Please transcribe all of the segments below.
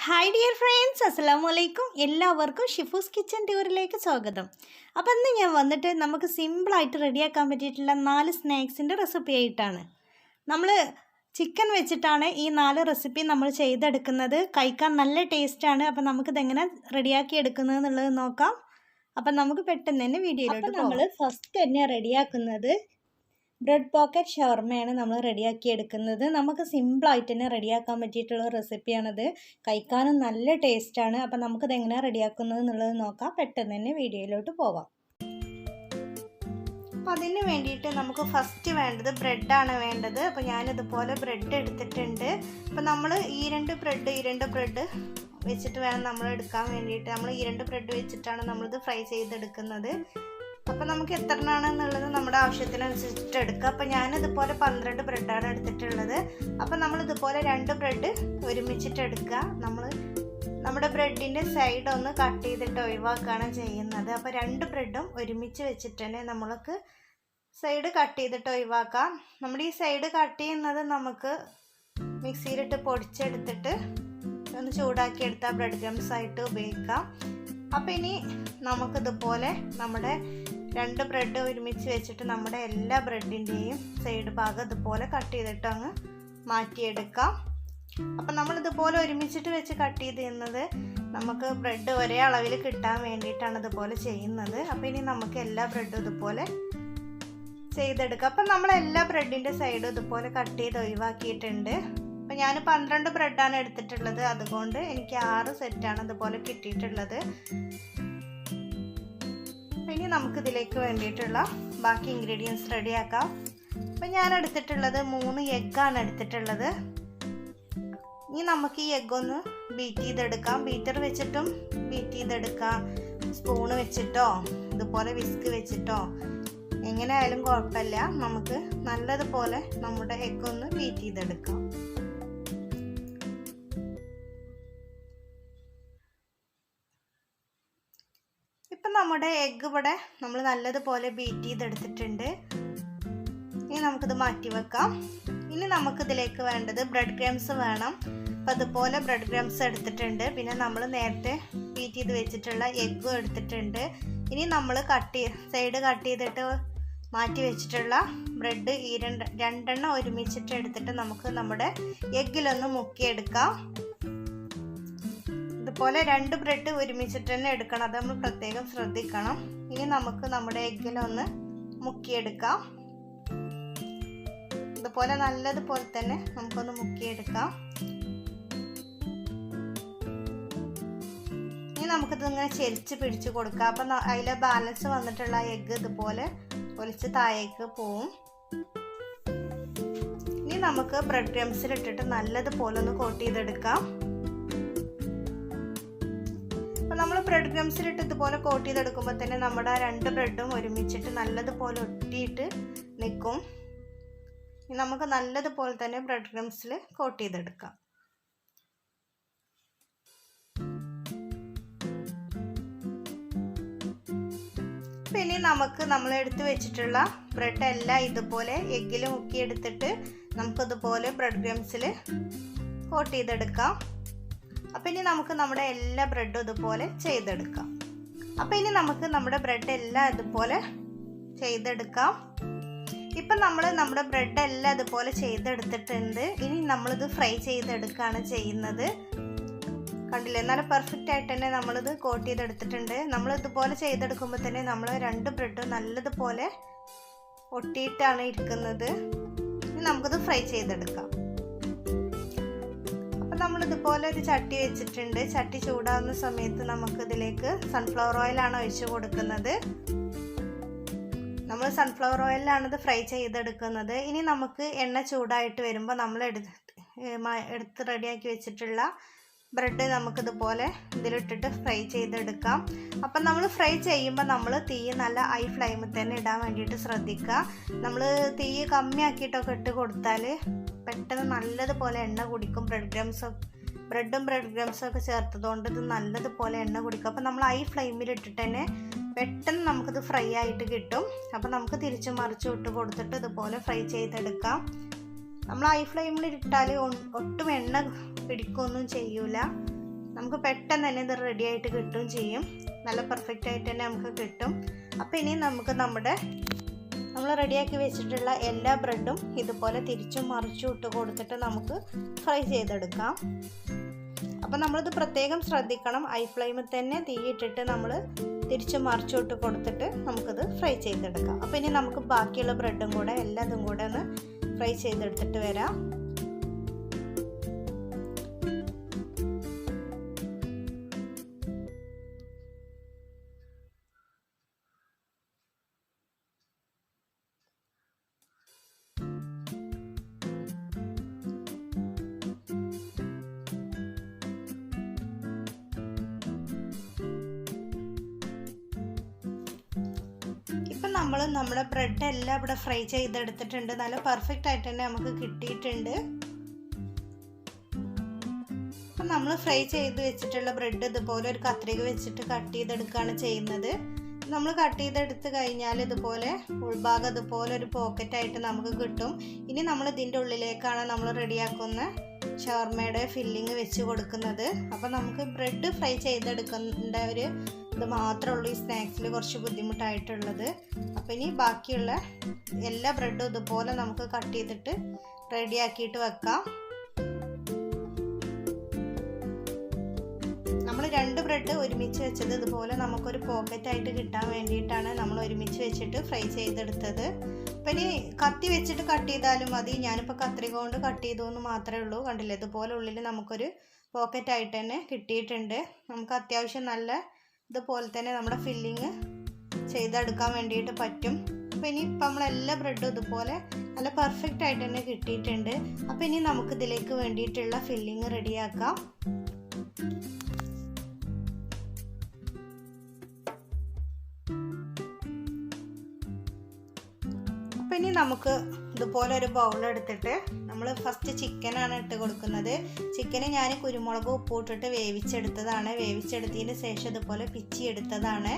Hi dear friends, അസ്സലാമു അലൈക്കും. എല്ലാവർക്കും ഷിഫൂസ് കിച്ചൻ ടൂറിലേക്ക് സ്വാഗതം. അപ്പോൾ ഇന്ന് ഞാൻ വന്നിട്ട് നമുക്ക് സിമ്പിളായിട്ട് റെഡിയാക്കാൻ പറ്റിയിട്ടുള്ള 4 സ്നാക്സിൻ്റെ റെസിപ്പി ആയിട്ടാണ്. നമ്മൾ ചിക്കൻ വെച്ചിട്ടാണ് ഈ 4 റെസിപ്പി നമ്മൾ ചെയ്തെടുക്കുന്നത്. കഴിക്കാൻ നല്ല ടേസ്റ്റാണ്. അപ്പോൾ നമുക്കിതെങ്ങനെ റെഡിയാക്കി എടുക്കുന്നത് എന്നുള്ളത് നോക്കാം. അപ്പം നമുക്ക് പെട്ടെന്ന് തന്നെ വീഡിയോയിലോട്ട് പോകാം. നമ്മൾ ഫസ്റ്റ് തന്നെ റെഡിയാക്കുന്നത് ബ്രെഡ് പോക്കറ്റ് ഷവർമയാണ് നമ്മൾ റെഡിയാക്കി എടുക്കുന്നത്. നമുക്ക് സിമ്പിളായിട്ട് തന്നെ റെഡിയാക്കാൻ പറ്റിയിട്ടുള്ള റെസിപ്പിയാണത്. കഴിക്കാനും നല്ല ടേസ്റ്റാണ്. അപ്പം നമുക്കിത് എങ്ങനെയാണ് റെഡിയാക്കുന്നത് എന്നുള്ളത് നോക്കാം. പെട്ടെന്ന് തന്നെ വീഡിയോയിലോട്ട് പോകാം. അപ്പം അതിന് വേണ്ടിയിട്ട് നമുക്ക് ഫസ്റ്റ് വേണ്ടത് ബ്രെഡാണ് വേണ്ടത്. അപ്പോൾ ഞാനിതുപോലെ ബ്രെഡ് എടുത്തിട്ടുണ്ട്. അപ്പം നമ്മൾ ഈ രണ്ട് ബ്രെഡ് വെച്ചിട്ട് വേണം നമ്മൾ എടുക്കാൻ വേണ്ടിയിട്ട്. നമ്മൾ ഈ 2 ബ്രെഡ് വെച്ചിട്ടാണ് നമ്മളിത് ഫ്രൈ ചെയ്തെടുക്കുന്നത്. അപ്പോൾ നമുക്ക് എത്ര എണ്ണമാണെന്നുള്ളത് നമ്മുടെ ആവശ്യത്തിനനുസരിച്ചിട്ട് എടുക്കുക. അപ്പോൾ ഞാനിതുപോലെ 12 ബ്രെഡാണ് എടുത്തിട്ടുള്ളത്. അപ്പോൾ നമ്മളിതുപോലെ 2 ബ്രെഡ് ഒരുമിച്ചിട്ട് എടുക്കുക. നമ്മുടെ ബ്രെഡിൻ്റെ സൈഡ് ഒന്ന് കട്ട് ചെയ്തിട്ട് ഒഴിവാക്കുകയാണ് ചെയ്യുന്നത്. അപ്പോൾ 2 ബ്രെഡും ഒരുമിച്ച് വെച്ചിട്ട് തന്നെ നമ്മൾക്ക് സൈഡ് കട്ട് ചെയ്തിട്ട് ഒഴിവാക്കാം. നമ്മുടെ ഈ സൈഡ് കട്ട് ചെയ്യുന്നത് നമുക്ക് മിക്സിയിലിട്ട് പൊടിച്ചെടുത്തിട്ട് ഒന്ന് ചൂടാക്കി എടുത്താൽ ബ്രെഡ് ക്രംസ് ആയിട്ട് ഉപയോഗിക്കാം. അപ്പോൾ ഇനി നമുക്കിതുപോലെ നമ്മുടെ 2 ബ്രെഡ് ഒരുമിച്ച് വെച്ചിട്ട് നമ്മുടെ എല്ലാ ബ്രെഡിൻ്റെയും സൈഡ് ഭാഗം ഇതുപോലെ കട്ട് ചെയ്തിട്ട് അങ്ങ് മാറ്റിയെടുക്കാം. അപ്പം നമ്മളിതുപോലെ ഒരുമിച്ചിട്ട് വെച്ച് കട്ട് ചെയ്ത് ചെയ്യുന്നത് നമുക്ക് ബ്രെഡ് ഒരേ അളവിൽ കിട്ടാൻ വേണ്ടിയിട്ടാണ് ഇതുപോലെ ചെയ്യുന്നത്. അപ്പോൾ ഇനി നമുക്ക് എല്ലാ ബ്രെഡും ഇതുപോലെ ചെയ്തെടുക്കാം. അപ്പം നമ്മളെല്ലാ ബ്രെഡിൻ്റെ സൈഡും ഇതുപോലെ കട്ട് ചെയ്ത് ഒഴിവാക്കിയിട്ടുണ്ട്. അപ്പം ഞാൻ 12 ബ്രെഡാണ് എടുത്തിട്ടുള്ളത്. അതുകൊണ്ട് എനിക്ക് 6 സെറ്റാണ് ഇതുപോലെ കിട്ടിയിട്ടുള്ളത്. ഇനി നമുക്കിതിലേക്ക് വേണ്ടിയിട്ടുള്ള ബാക്കി ഇൻഗ്രീഡിയൻസ് റെഡിയാക്കാം. അപ്പം ഞാൻ എടുത്തിട്ടുള്ളത് 3 എഗ്ഗാണ് എടുത്തിട്ടുള്ളത്. ഇനി നമുക്ക് ഈ എഗ്ഗ് ഒന്ന് ബീറ്റ് ചെയ്തെടുക്കാം. ബീറ്റർ വെച്ചിട്ടും ബീറ്റ് ചെയ്തെടുക്കാം, സ്പൂണ് വെച്ചിട്ടോ ഇതുപോലെ വിസ്ക് വെച്ചിട്ടോ എങ്ങനെ ആയാലും കുഴപ്പമില്ല. നമുക്ക് നല്ലതുപോലെ നമ്മുടെ എഗ്ഗ് ഒന്ന് ബീറ്റ് ചെയ്തെടുക്കാം. ഇപ്പം നമ്മുടെ എഗ്ഗ് ഇവിടെ നമ്മൾ നല്ലതുപോലെ ബീറ്റ് ചെയ്തെടുത്തിട്ടുണ്ട്. ഇനി നമുക്കിത് മാറ്റി വെക്കാം. ഇനി നമുക്കിതിലേക്ക് വേണ്ടത് ബ്രെഡ് ക്രംസ് വേണം. അപ്പം അതുപോലെ ബ്രെഡ് ക്രംസ് എടുത്തിട്ടുണ്ട്. പിന്നെ നമ്മൾ നേരത്തെ ബീറ്റ് ചെയ്ത് വെച്ചിട്ടുള്ള എഗ്ഗും എടുത്തിട്ടുണ്ട്. ഇനി നമ്മൾ സൈഡ് കട്ട് ചെയ്തിട്ട് മാറ്റി വെച്ചിട്ടുള്ള ബ്രെഡ് ഈ രണ്ടെണ്ണം ഒരുമിച്ചിട്ട് എടുത്തിട്ട് നമുക്ക് നമ്മുടെ എഗ്ഗിലൊന്ന് മുക്കിയെടുക്കാം. ഇതുപോലെ 2 ബ്രെഡ് ഒരുമിച്ചിട്ട് തന്നെ എടുക്കണം. അത് നമ്മൾ പ്രത്യേകം ശ്രദ്ധിക്കണം. ഇനി നമുക്ക് നമ്മുടെ എഗ്ഗിലൊന്ന് മുക്കിയെടുക്കാം. ഇതുപോലെ നല്ലതുപോലെ തന്നെ നമുക്കൊന്ന് മുക്കിയെടുക്കാം. ഇനി നമുക്കിത് ഇങ്ങനെ ചെരിച്ച് പിടിച്ച് കൊടുക്കാം. അപ്പം അതിലെ ബാലൻസ് വന്നിട്ടുള്ള എഗ്ഗ് ഇതുപോലെ ഒലിച്ച് താഴേക്ക് പോവും. ഇനി നമുക്ക് ബ്രെഡ് ക്രംസിലിട്ടിട്ട് നല്ലതുപോലെ ഒന്ന് കോട്ട് ചെയ്തെടുക്കാം. നമ്മൾ ബ്രെഡ് ക്രംസിലിട്ട് ഇതുപോലെ കോട്ട് ചെയ്തെടുക്കുമ്പോൾ തന്നെ നമ്മുടെ 2 ബ്രെഡും ഒരുമിച്ചിട്ട് നല്ലതുപോലെ ഒട്ടിയിട്ട് നിൽക്കും. നമുക്ക് നല്ലതുപോലെ തന്നെ ബ്രെഡ് ക്രംസിൽ കോട്ട് ചെയ്തെടുക്കാം. പിന്നെ നമുക്ക് നമ്മൾ എടുത്ത് വെച്ചിട്ടുള്ള ബ്രെഡ് എല്ലാം ഇതുപോലെ എഗ്ഗിൽ മുക്കിയെടുത്തിട്ട് നമുക്കിതുപോലെ ബ്രെഡ് ക്രംസിൽ കോട്ട് ചെയ്തെടുക്കാം. അപ്പം ഇനി നമുക്ക് നമ്മുടെ എല്ലാ ബ്രെഡും ഇതുപോലെ ചെയ്തെടുക്കാം. അപ്പം ഇനി നമുക്ക് നമ്മുടെ ബ്രെഡ് എല്ലാം ഇതുപോലെ ചെയ്തെടുക്കാം. ഇപ്പം നമ്മുടെ ബ്രെഡ് എല്ലാം ഇതുപോലെ ചെയ്തെടുത്തിട്ടുണ്ട്. ഇനി നമ്മളിത് ഫ്രൈ ചെയ്തെടുക്കുകയാണ് ചെയ്യുന്നത്. കണ്ടില്ലേ, നല്ല പെർഫെക്റ്റ് ആയിട്ട് തന്നെ നമ്മളിത് കോട്ട് ചെയ്തെടുത്തിട്ടുണ്ട്. നമ്മളിതുപോലെ ചെയ്തെടുക്കുമ്പോൾ തന്നെ നമ്മൾ 2 ബ്രെഡും നല്ലതുപോലെ ഒട്ടിയിട്ടാണ് ഇരിക്കുന്നത്. ഇനി നമുക്കിത് ഫ്രൈ ചെയ്തെടുക്കാം. നമ്മളിതുപോലെ ഒരു ചട്ടി വെച്ചിട്ടുണ്ട്. ചട്ടി ചൂടാവുന്ന സമയത്ത് നമുക്കിതിലേക്ക് സൺഫ്ലവർ ഓയിലാണ് ഒഴിച്ച് കൊടുക്കുന്നത്. നമ്മൾ സൺഫ്ലവർ ഓയിലാണ് ഇത് ഫ്രൈ ചെയ്തെടുക്കുന്നത്. ഇനി നമുക്ക് എണ്ണ ചൂടായിട്ട് വരുമ്പോൾ നമ്മൾ എടുത്ത് റെഡിയാക്കി വെച്ചിട്ടുള്ള ബ്രെഡ് നമുക്കിതുപോലെ ഇതിലിട്ടിട്ട് ഫ്രൈ ചെയ്തെടുക്കാം. അപ്പം നമ്മൾ ഫ്രൈ ചെയ്യുമ്പോൾ നമ്മൾ തീ നല്ല ഹൈ ഫ്ലെയിമിൽ തന്നെ ഇടാൻ വേണ്ടിയിട്ട് ശ്രദ്ധിക്കുക. നമ്മൾ തീ കമ്മിയാക്കിയിട്ടൊക്കെ ഇട്ട് കൊടുത്താൽ പെട്ടെന്ന് നല്ലതുപോലെ എണ്ണ കുടിക്കും. ബ്രെഡും ബ്രെഡ് ക്രംസും ഒക്കെ ചേർത്തതുകൊണ്ട് ഇത് നല്ലതുപോലെ എണ്ണ കുടിക്കും. അപ്പം നമ്മൾ ഹൈ ഫ്ലെയിമിൽ ഇട്ടിട്ട് തന്നെ പെട്ടെന്ന് നമുക്കിത് ഫ്രൈ ആയിട്ട് കിട്ടും. അപ്പം നമുക്ക് തിരിച്ചും മറിച്ചും ഇട്ട് കൊടുത്തിട്ട് ഇതുപോലെ ഫ്രൈ ചെയ്തെടുക്കാം. നമ്മൾ ഹൈ ഫ്ലെയിമിൽ ഇട്ടാൽ ഒട്ടും എണ്ണ പിടിക്കുകയൊന്നും ചെയ്യൂല. നമുക്ക് പെട്ടെന്ന് തന്നെ ഇത് റെഡി ആയിട്ട് കിട്ടുകയും ചെയ്യും. നല്ല പെർഫെക്റ്റ് ആയിട്ട് തന്നെ നമുക്ക് കിട്ടും. അപ്പോൾ ഇനി നമുക്ക് നമ്മൾ റെഡിയാക്കി വെച്ചിട്ടുള്ള എല്ലാ ബ്രെഡും ഇതുപോലെ തിരിച്ചും മറിച്ചും ഇട്ട് കൊടുത്തിട്ട് നമുക്ക് ഫ്രൈ ചെയ്തെടുക്കാം. അപ്പോൾ നമ്മളിത് പ്രത്യേകം ശ്രദ്ധിക്കണം. ഹൈ ഫ്ലെയിമിൽ തന്നെ തീയിട്ടിട്ട് നമ്മൾ തിരിച്ചും മറിച്ചും ഇട്ട് കൊടുത്തിട്ട് നമുക്കിത് ഫ്രൈ ചെയ്തെടുക്കാം. അപ്പോൾ ഇനി നമുക്ക് ബാക്കിയുള്ള ബ്രെഡും കൂടെ എല്ലാതും കൂടെ ഒന്ന് ഫ്രൈ ചെയ്തെടുത്തിട്ട് വരാം. നമ്മുടെ ബ്രെഡ് എല്ലാം ഇവിടെ ഫ്രൈ ചെയ്തെടുത്തിട്ടുണ്ട്. നല്ല പെർഫെക്റ്റ് ആയിട്ട് തന്നെ നമുക്ക് കിട്ടിയിട്ടുണ്ട്. അപ്പം നമ്മൾ ഫ്രൈ ചെയ്ത് വെച്ചിട്ടുള്ള ബ്രെഡ് ഇതുപോലെ ഒരു കത്രിക വെച്ചിട്ട് കട്ട് ചെയ്തെടുക്കുകയാണ് ചെയ്യുന്നത്. നമ്മൾ കട്ട് ചെയ്തെടുത്ത് കഴിഞ്ഞാൽ ഇതുപോലെ ഉൾഭാഗം ഇതുപോലെ ഒരു പോക്കറ്റായിട്ട് നമുക്ക് കിട്ടും. ഇനി നമ്മൾ ഇതിൻ്റെ ഉള്ളിലേക്കാണ് നമ്മൾ റെഡിയാക്കുന്ന ഷവർമയുടെ ഫില്ലിങ് വെച്ച് കൊടുക്കുന്നത്. അപ്പോൾ നമുക്ക് ബ്രെഡ് ഫ്രൈ ചെയ്തെടുക്കേണ്ട ഒരു ഇത് മാത്രമേ ഉള്ളൂ ഈ സ്നാക്സിൽ കുറച്ച് ബുദ്ധിമുട്ടായിട്ടുള്ളത്. അപ്പോൾ ഇനി ബാക്കിയുള്ള എല്ലാ ബ്രെഡും ഇതുപോലെ നമുക്ക് കട്ട് ചെയ്തിട്ട് റെഡിയാക്കിയിട്ട് വെക്കാം. നമ്മൾ 2 ബ്രെഡ് ഒരുമിച്ച് വെച്ചത് ഇതുപോലെ നമുക്കൊരു പോക്കറ്റായിട്ട് കിട്ടാൻ വേണ്ടിയിട്ടാണ് നമ്മൾ ഒരുമിച്ച് വെച്ചിട്ട് ഫ്രൈ ചെയ്തെടുത്തത്. അപ്പം ഇനി കത്തി വെച്ചിട്ട് കട്ട് ചെയ്താലും മതി. ഞാനിപ്പോൾ കത്രിക കൊണ്ട് കട്ട് ചെയ്തു എന്ന് മാത്രമേ ഉള്ളൂ. കണ്ടില്ലേ, ഇതുപോലെ ഉള്ളിൽ നമുക്കൊരു പോക്കറ്റായിട്ട് തന്നെ കിട്ടിയിട്ടുണ്ട്. നമുക്ക് അത്യാവശ്യം നല്ല ഇതുപോലെ തന്നെ നമ്മുടെ ഫില്ലിങ് ചെയ്തെടുക്കാൻ വേണ്ടിയിട്ട് പറ്റും. അപ്പോൾ ഇനിയിപ്പോൾ നമ്മളെല്ലാ ബ്രെഡും ഇതുപോലെ നല്ല പെർഫെക്റ്റ് ആയിട്ട് തന്നെ കിട്ടിയിട്ടുണ്ട്. അപ്പോൾ ഇനി നമുക്കിതിലേക്ക് വേണ്ടിയിട്ടുള്ള ഫില്ലിങ് റെഡിയാക്കാം. അപ്പോൾ ഇനി നമുക്ക് ഇതുപോലെ ഒരു ബൗൾ എടുത്തിട്ട് നമ്മൾ ഫസ്റ്റ് ചിക്കനാണ് ഇട്ട് കൊടുക്കുന്നത്. ചിക്കന് ഞാൻ കുരുമുളക് ഉപ്പ് ഇട്ടിട്ട് വേവിച്ചെടുത്തതാണ്. വേവിച്ചെടുത്തതിന് ശേഷം ഇതുപോലെ പിച്ചി എടുത്തതാണ്.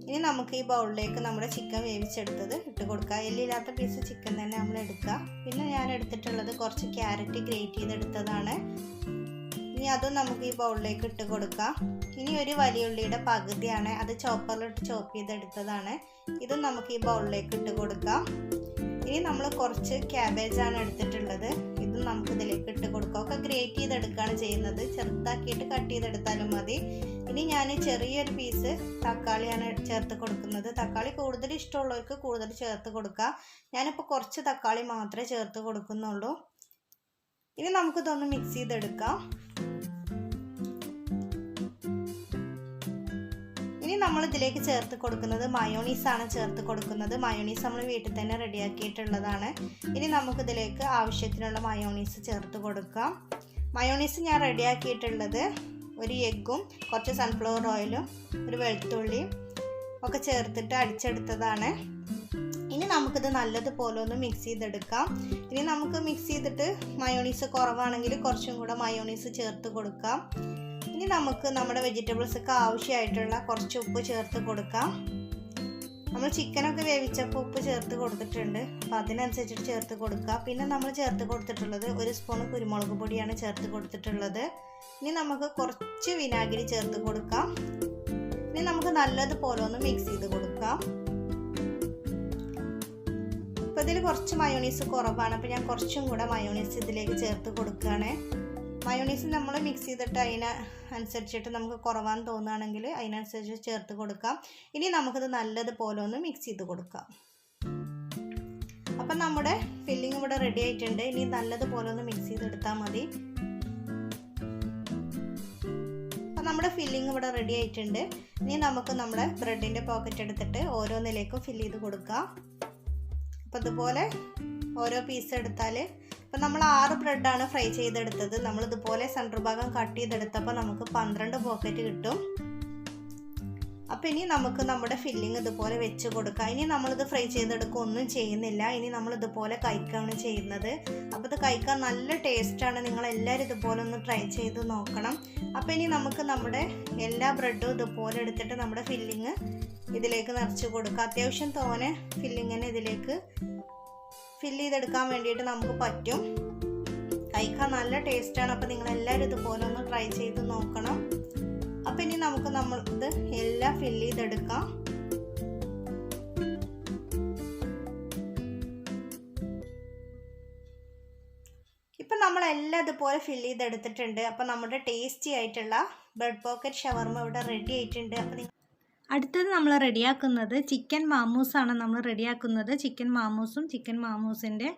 ഇനി നമുക്ക് ഈ ബൗളിലേക്ക് നമ്മുടെ ചിക്കൻ വേവിച്ചെടുത്തത് ഇട്ട് കൊടുക്കുക. എല്ലില്ലാത്ത പീസ് ചിക്കൻ തന്നെ നമ്മൾ എടുക്കുക. പിന്നെ ഞാൻ എടുത്തിട്ടുള്ളത് കുറച്ച് ക്യാരറ്റ് ഗ്രേറ്റ് ചെയ്തെടുത്തതാണ്. ഇനി അതും നമുക്ക് ഈ ബൗളിലേക്ക് ഇട്ട് കൊടുക്കാം. ഇനി ഒരു വലിയ ഉള്ളിയുടെ പകുതിയാണ്, അത് ചോപ്പറിലിട്ട് ചോപ്പ് ചെയ്തെടുത്തതാണ്. ഇതും നമുക്ക് ഈ ബൗളിലേക്ക് ഇട്ട് കൊടുക്കാം. ഇനി നമ്മൾ കുറച്ച് ക്യാബേജാണ് എടുത്തിട്ടുള്ളത്. ഇതും നമുക്ക് ഇതിലേക്ക് ഇട്ട് കൊടുക്കാം. ഒക്കെ ഗ്രേറ്റ് ചെയ്തെടുക്കുകയാണ് ചെയ്യുന്നത്. ചെറുതാക്കിയിട്ട് കട്ട് ചെയ്തെടുത്താലും മതി. ഇനി ഞാൻ ചെറിയൊരു പീസ് തക്കാളിയാണ് ചേർത്ത് കൊടുക്കുന്നത്. തക്കാളി കൂടുതൽ ഇഷ്ടമുള്ളവർക്ക് കൂടുതൽ ചേർത്ത് കൊടുക്കാം. ഞാനിപ്പോൾ കുറച്ച് തക്കാളി മാത്രമേ ചേർത്ത് കൊടുക്കുന്നുള്ളൂ. ഇനി നമുക്കിതൊന്ന് മിക്സ് ചെയ്തെടുക്കാം. ഇനി നമ്മൾ ഇതിലേക്ക് ചേർത്ത് കൊടുക്കുന്നത് മയോണീസാണ് ചേർത്ത് കൊടുക്കുന്നത്. മയോണീസ് നമ്മൾ വീട്ടിൽ തന്നെ റെഡിയാക്കിയിട്ടുള്ളതാണ്. ഇനി നമുക്കിതിലേക്ക് ആവശ്യത്തിനുള്ള മയോണീസ് ചേർത്ത് കൊടുക്കാം. മയോണീസ് ഞാൻ റെഡിയാക്കിയിട്ടുള്ളത് ഒരു എഗ്ഗും കുറച്ച് സൺഫ്ലവർ ഓയിലും ഒരു വെളുത്തുള്ളിയും ഒക്കെ ചേർത്തിട്ട് അടിച്ചെടുത്തതാണ്. ഇനി നമുക്കിത് നല്ലതുപോലെ ഒന്ന് മിക്സ് ചെയ്തെടുക്കാം. ഇനി നമുക്ക് മിക്സ് ചെയ്തിട്ട് മയോണീസ് കുറവാണെങ്കിൽ കുറച്ചും കൂടെ മയോണീസ് ചേർത്ത് കൊടുക്കാം. ഇനി നമുക്ക് നമ്മുടെ വെജിറ്റബിൾസൊക്കെ ആവശ്യമായിട്ടുള്ള കുറച്ച് ഉപ്പ് ചേർത്ത് കൊടുക്കാം. നമ്മൾ ചിക്കനൊക്കെ വേവിച്ചപ്പോൾ ഉപ്പ് ചേർത്ത് കൊടുത്തിട്ടുണ്ട്. അപ്പോൾ അതിനനുസരിച്ചിട്ട് ചേർത്ത് കൊടുക്കുക. പിന്നെ നമ്മൾ ചേർത്ത് കൊടുത്തിട്ടുള്ളത് 1 സ്പൂൺ കുരുമുളക് പൊടിയാണ് ചേർത്ത് കൊടുത്തിട്ടുള്ളത്. ഇനി നമുക്ക് കുറച്ച് വിനാഗിരി ചേർത്ത് കൊടുക്കാം. ഇനി നമുക്ക് നല്ലതുപോലെ ഒന്ന് മിക്സ് ചെയ്ത് കൊടുക്കാം. അപ്പോൾ ഇതിൽ കുറച്ച് മയോണീസ് കുറവാണ്. അപ്പോൾ ഞാൻ കുറച്ചും കൂടെ മയോണീസ് ഇതിലേക്ക് ചേർത്ത് കൊടുക്കുകയാണ്. മയോണീസ് നമ്മൾ മിക്സ് ചെയ്തിട്ട് അതിനനുസരിച്ചിട്ട് നമുക്ക് കുറവാന്ന് തോന്നുകയാണെങ്കിൽ അതിനനുസരിച്ച് ചേർത്ത് കൊടുക്കാം. ഇനി നമുക്കിത് നല്ലതുപോലെ ഒന്ന് മിക്സ് ചെയ്ത് കൊടുക്കാം. അപ്പം നമ്മുടെ ഫില്ലിങ് ഇവിടെ റെഡി ആയിട്ടുണ്ട്. ഇനി നല്ലതുപോലെ ഒന്ന് മിക്സ് ചെയ്തെടുത്താൽ മതി. അപ്പം നമ്മുടെ ഫില്ലിങ് ഇവിടെ റെഡി ആയിട്ടുണ്ട്. ഇനി നമുക്ക് നമ്മുടെ ബ്രെഡിൻ്റെ പോക്കറ്റ് എടുത്തിട്ട് ഓരോന്നിലേക്കും ഫില്ല് ചെയ്ത് കൊടുക്കാം. അപ്പോൾ ഇതുപോലെ ഓരോ പീസ് എടുത്താൽ, ഇപ്പം നമ്മൾ 6 ബ്രെഡാണ് ഫ്രൈ ചെയ്തെടുത്തത്. നമ്മളിതുപോലെ സെൻറ്റർ ഭാഗം കട്ട് ചെയ്തെടുത്തപ്പോൾ നമുക്ക് 12 പോക്കറ്റ് കിട്ടും. അപ്പോൾ ഇനി നമുക്ക് നമ്മുടെ ഫില്ലിങ് ഇതുപോലെ വെച്ച് കൊടുക്കാം. ഇനി നമ്മളിത് ഫ്രൈ ചെയ്തെടുക്കുക ഒന്നും ചെയ്യുന്നില്ല. ഇനി നമ്മളിതുപോലെ കഴിക്കുകയാണ് ചെയ്യുന്നത്. അപ്പോൾ ഇത് കഴിക്കാൻ നല്ല ടേസ്റ്റാണ്. നിങ്ങളെല്ലാവരും ഇതുപോലെ ഒന്ന് ട്രൈ ചെയ്ത് നോക്കണം. അപ്പോൾ ഇനി നമുക്ക് നമ്മുടെ എല്ലാ ബ്രെഡും ഇതുപോലെ എടുത്തിട്ട് നമ്മുടെ ഫില്ലിങ് ഇതിലേക്ക് നിറച്ച് കൊടുക്കുക. അത്യാവശ്യം തോനെ ഫില്ലിങ്ങിന് ഇതിലേക്ക് ഫില്ല് ചെയ്തെടുക്കാൻ വേണ്ടിയിട്ട് നമുക്ക് പറ്റും. കഴിക്കാൻ നല്ല ടേസ്റ്റാണ്. അപ്പോൾ നിങ്ങളെല്ലാവരും ഇതുപോലെ ഒന്ന് ട്രൈ ട്രൈ ചെയ്ത് നോക്കണം. അപ്പം ഇനി നമുക്ക് ഇത് എല്ലാം ഫില്ല് ചെയ്തെടുക്കാം. ഇപ്പം നമ്മളെല്ലാം ഇതുപോലെ ഫില്ല് ചെയ്തെടുത്തിട്ടുണ്ട്. അപ്പം നമ്മുടെ ടേസ്റ്റി ആയിട്ടുള്ള ബ്രെഡ് പോക്കറ്റ് ഷവർമ ഇവിടെ റെഡി ആയിട്ടുണ്ട്. അപ്പം അടുത്തത് നമ്മൾ റെഡിയാക്കുന്നത് ചിക്കൻ മാമൂസാണ്. നമ്മൾ റെഡിയാക്കുന്നത് ചിക്കൻ മാമൂസും ചിക്കൻ മാമൂസിൻ്റെ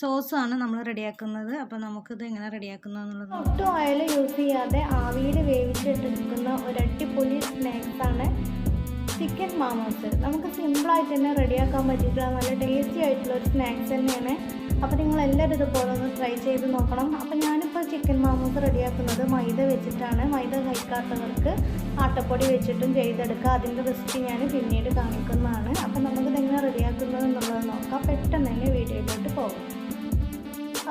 സോസുമാണ് നമ്മൾ റെഡിയാക്കുന്നത്. അപ്പോൾ നമുക്കിത് എങ്ങനെ റെഡിയാക്കുന്നത് എന്നുള്ളത്, ഒട്ടും ഓയിൽ യൂസ് ചെയ്യാതെ ആവിയിൽ വേവിച്ചെടുക്കുന്ന ഒരു അടിപൊളി സ്നാക്സാണ് ചിക്കൻ മാമൂസ്. നമുക്ക് സിമ്പിളായിട്ട് തന്നെ റെഡിയാക്കാൻ പറ്റിയിട്ടുള്ള നല്ല ടേസ്റ്റി ആയിട്ടുള്ള ഒരു സ്നാക്സ് തന്നെയാണ്. അപ്പോൾ നിങ്ങളെല്ലാവരും ഇതുപോലെ ഒന്ന് ട്രൈ ചെയ്ത് നോക്കണം. അപ്പോൾ ഞാനിപ്പോൾ ചിക്കൻ മാമൂസ് റെഡിയാക്കുന്നത് മൈദ വെച്ചിട്ടാണ്. മൈദ കഴിക്കാത്തവർക്ക് ആട്ടപ്പൊടി വെച്ചിട്ടും ചെയ്തെടുക്കുക. അതിൻ്റെ റെസിപ്പി ഞാൻ പിന്നീട് കാണിക്കുന്നതാണ്. അപ്പോൾ നമുക്കിത് എങ്ങനെ റെഡിയാക്കുന്നത് എന്നുള്ളത് നോക്കാം. പെട്ടെന്ന് തന്നെ വീഡിയോയിലോട്ട് പോകാം.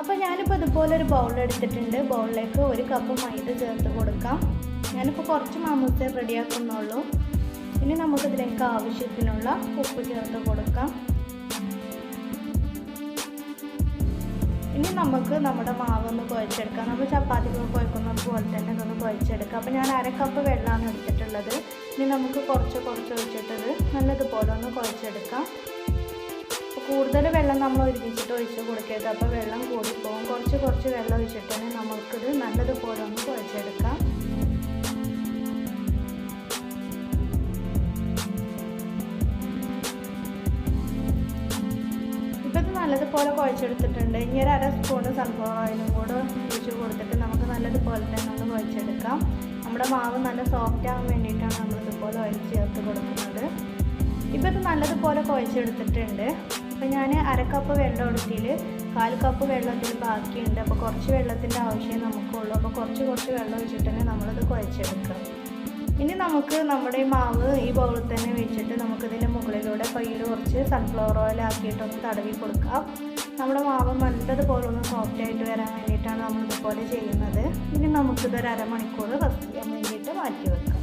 അപ്പോൾ ഞാനിപ്പോൾ ഇതുപോലെ ഒരു ബൗൾ എടുത്തിട്ടുണ്ട്. ബൗളിലേക്ക് 1 കപ്പ് മൈദ ചേർത്ത് കൊടുക്കാം. ഞാനിപ്പോൾ കുറച്ച് മാമൂസേ റെഡിയാക്കുന്നുള്ളൂ. ഇനി നമുക്കിതിലേക്ക് ആവശ്യത്തിനുള്ള ഉപ്പ് ചേർത്ത് കൊടുക്കാം. ഇനി നമുക്ക് നമ്മുടെ മാവൊന്ന് കുഴച്ചെടുക്കാം. നമ്മൾ ചപ്പാത്തി കുഴക്കുന്നത് പോലെ തന്നെ ഇതൊന്ന് കുഴച്ചെടുക്കാം. അപ്പോൾ ഞാൻ 1/2 കപ്പ് വെള്ളമാണ് എടുത്തിട്ടുള്ളത്. ഇനി നമുക്ക് കുറച്ച് ഒഴിച്ചിട്ടത് നല്ലതുപോലെ ഒന്ന് കുഴച്ചെടുക്കാം. അപ്പോൾ കൂടുതൽ വെള്ളം നമ്മൾ ഒരുമിച്ചിട്ട് ഒഴിച്ച് കൊടുക്കരുത്. അപ്പോൾ വെള്ളം കൂടിപ്പോകും. കുറച്ച് വെള്ളം ഒഴിച്ചിട്ട് നമുക്കിത് നല്ലതുപോലെ ഒന്ന് കുഴച്ചെടുക്കാം. നല്ലതുപോലെ കുഴച്ചെടുത്തിട്ടുണ്ട്. ഇനി ഒരു 1/2 സ്പൂൺ സൺഫ്ലവർ ഓയിലും കൂടെ ഒഴിച്ച് കൊടുത്തിട്ട് നമുക്ക് നല്ലതുപോലെ തന്നെ ഒന്ന് കുഴച്ചെടുക്കാം. നമ്മുടെ മാവ് നല്ല സോഫ്റ്റ് ആകാൻ വേണ്ടിയിട്ടാണ് നമ്മളിതുപോലെ ഓയിൽ ചേർത്ത് കൊടുക്കുന്നത്. ഇപ്പോൾ ഇത് നല്ലതുപോലെ കുഴച്ചെടുത്തിട്ടുണ്ട്. അപ്പോൾ ഞാൻ 1/2 കപ്പ് വെള്ളം എടുത്തിൽ 1/4 കപ്പ് വെള്ളത്തിൽ ബാക്കിയുണ്ട്. അപ്പോൾ കുറച്ച് വെള്ളത്തിൻ്റെ ആവശ്യമേ നമുക്കുള്ളൂ. അപ്പോൾ കുറച്ച് വെള്ളം ഒഴിച്ചിട്ട് തന്നെ നമ്മളിത് കുഴച്ചെടുക്കാം. ഇനി നമുക്ക് നമ്മുടെ മാവ് ഈ ബൗളിൽ തന്നെ വെച്ചിട്ട് നമുക്കിതിൻ്റെ മുകളിലൂടെ കയ്യിൽ കുറച്ച് സൺഫ്ലവർ ഓയിൽ ആക്കിയിട്ടൊന്ന് തടവി കൊടുക്കാം. നമ്മുടെ മാവ് നല്ലതുപോലെ ഒന്ന് സോഫ്റ്റ് ആയിട്ട് വരാൻ വേണ്ടിയിട്ടാണ് നമ്മളിതുപോലെ ചെയ്യുന്നത്. ഇനി നമുക്കിതൊരു 1/2 മണിക്കൂർ റെസ്റ്റ് ചെയ്യാൻ വേണ്ടിയിട്ട് മാറ്റി വെക്കാം.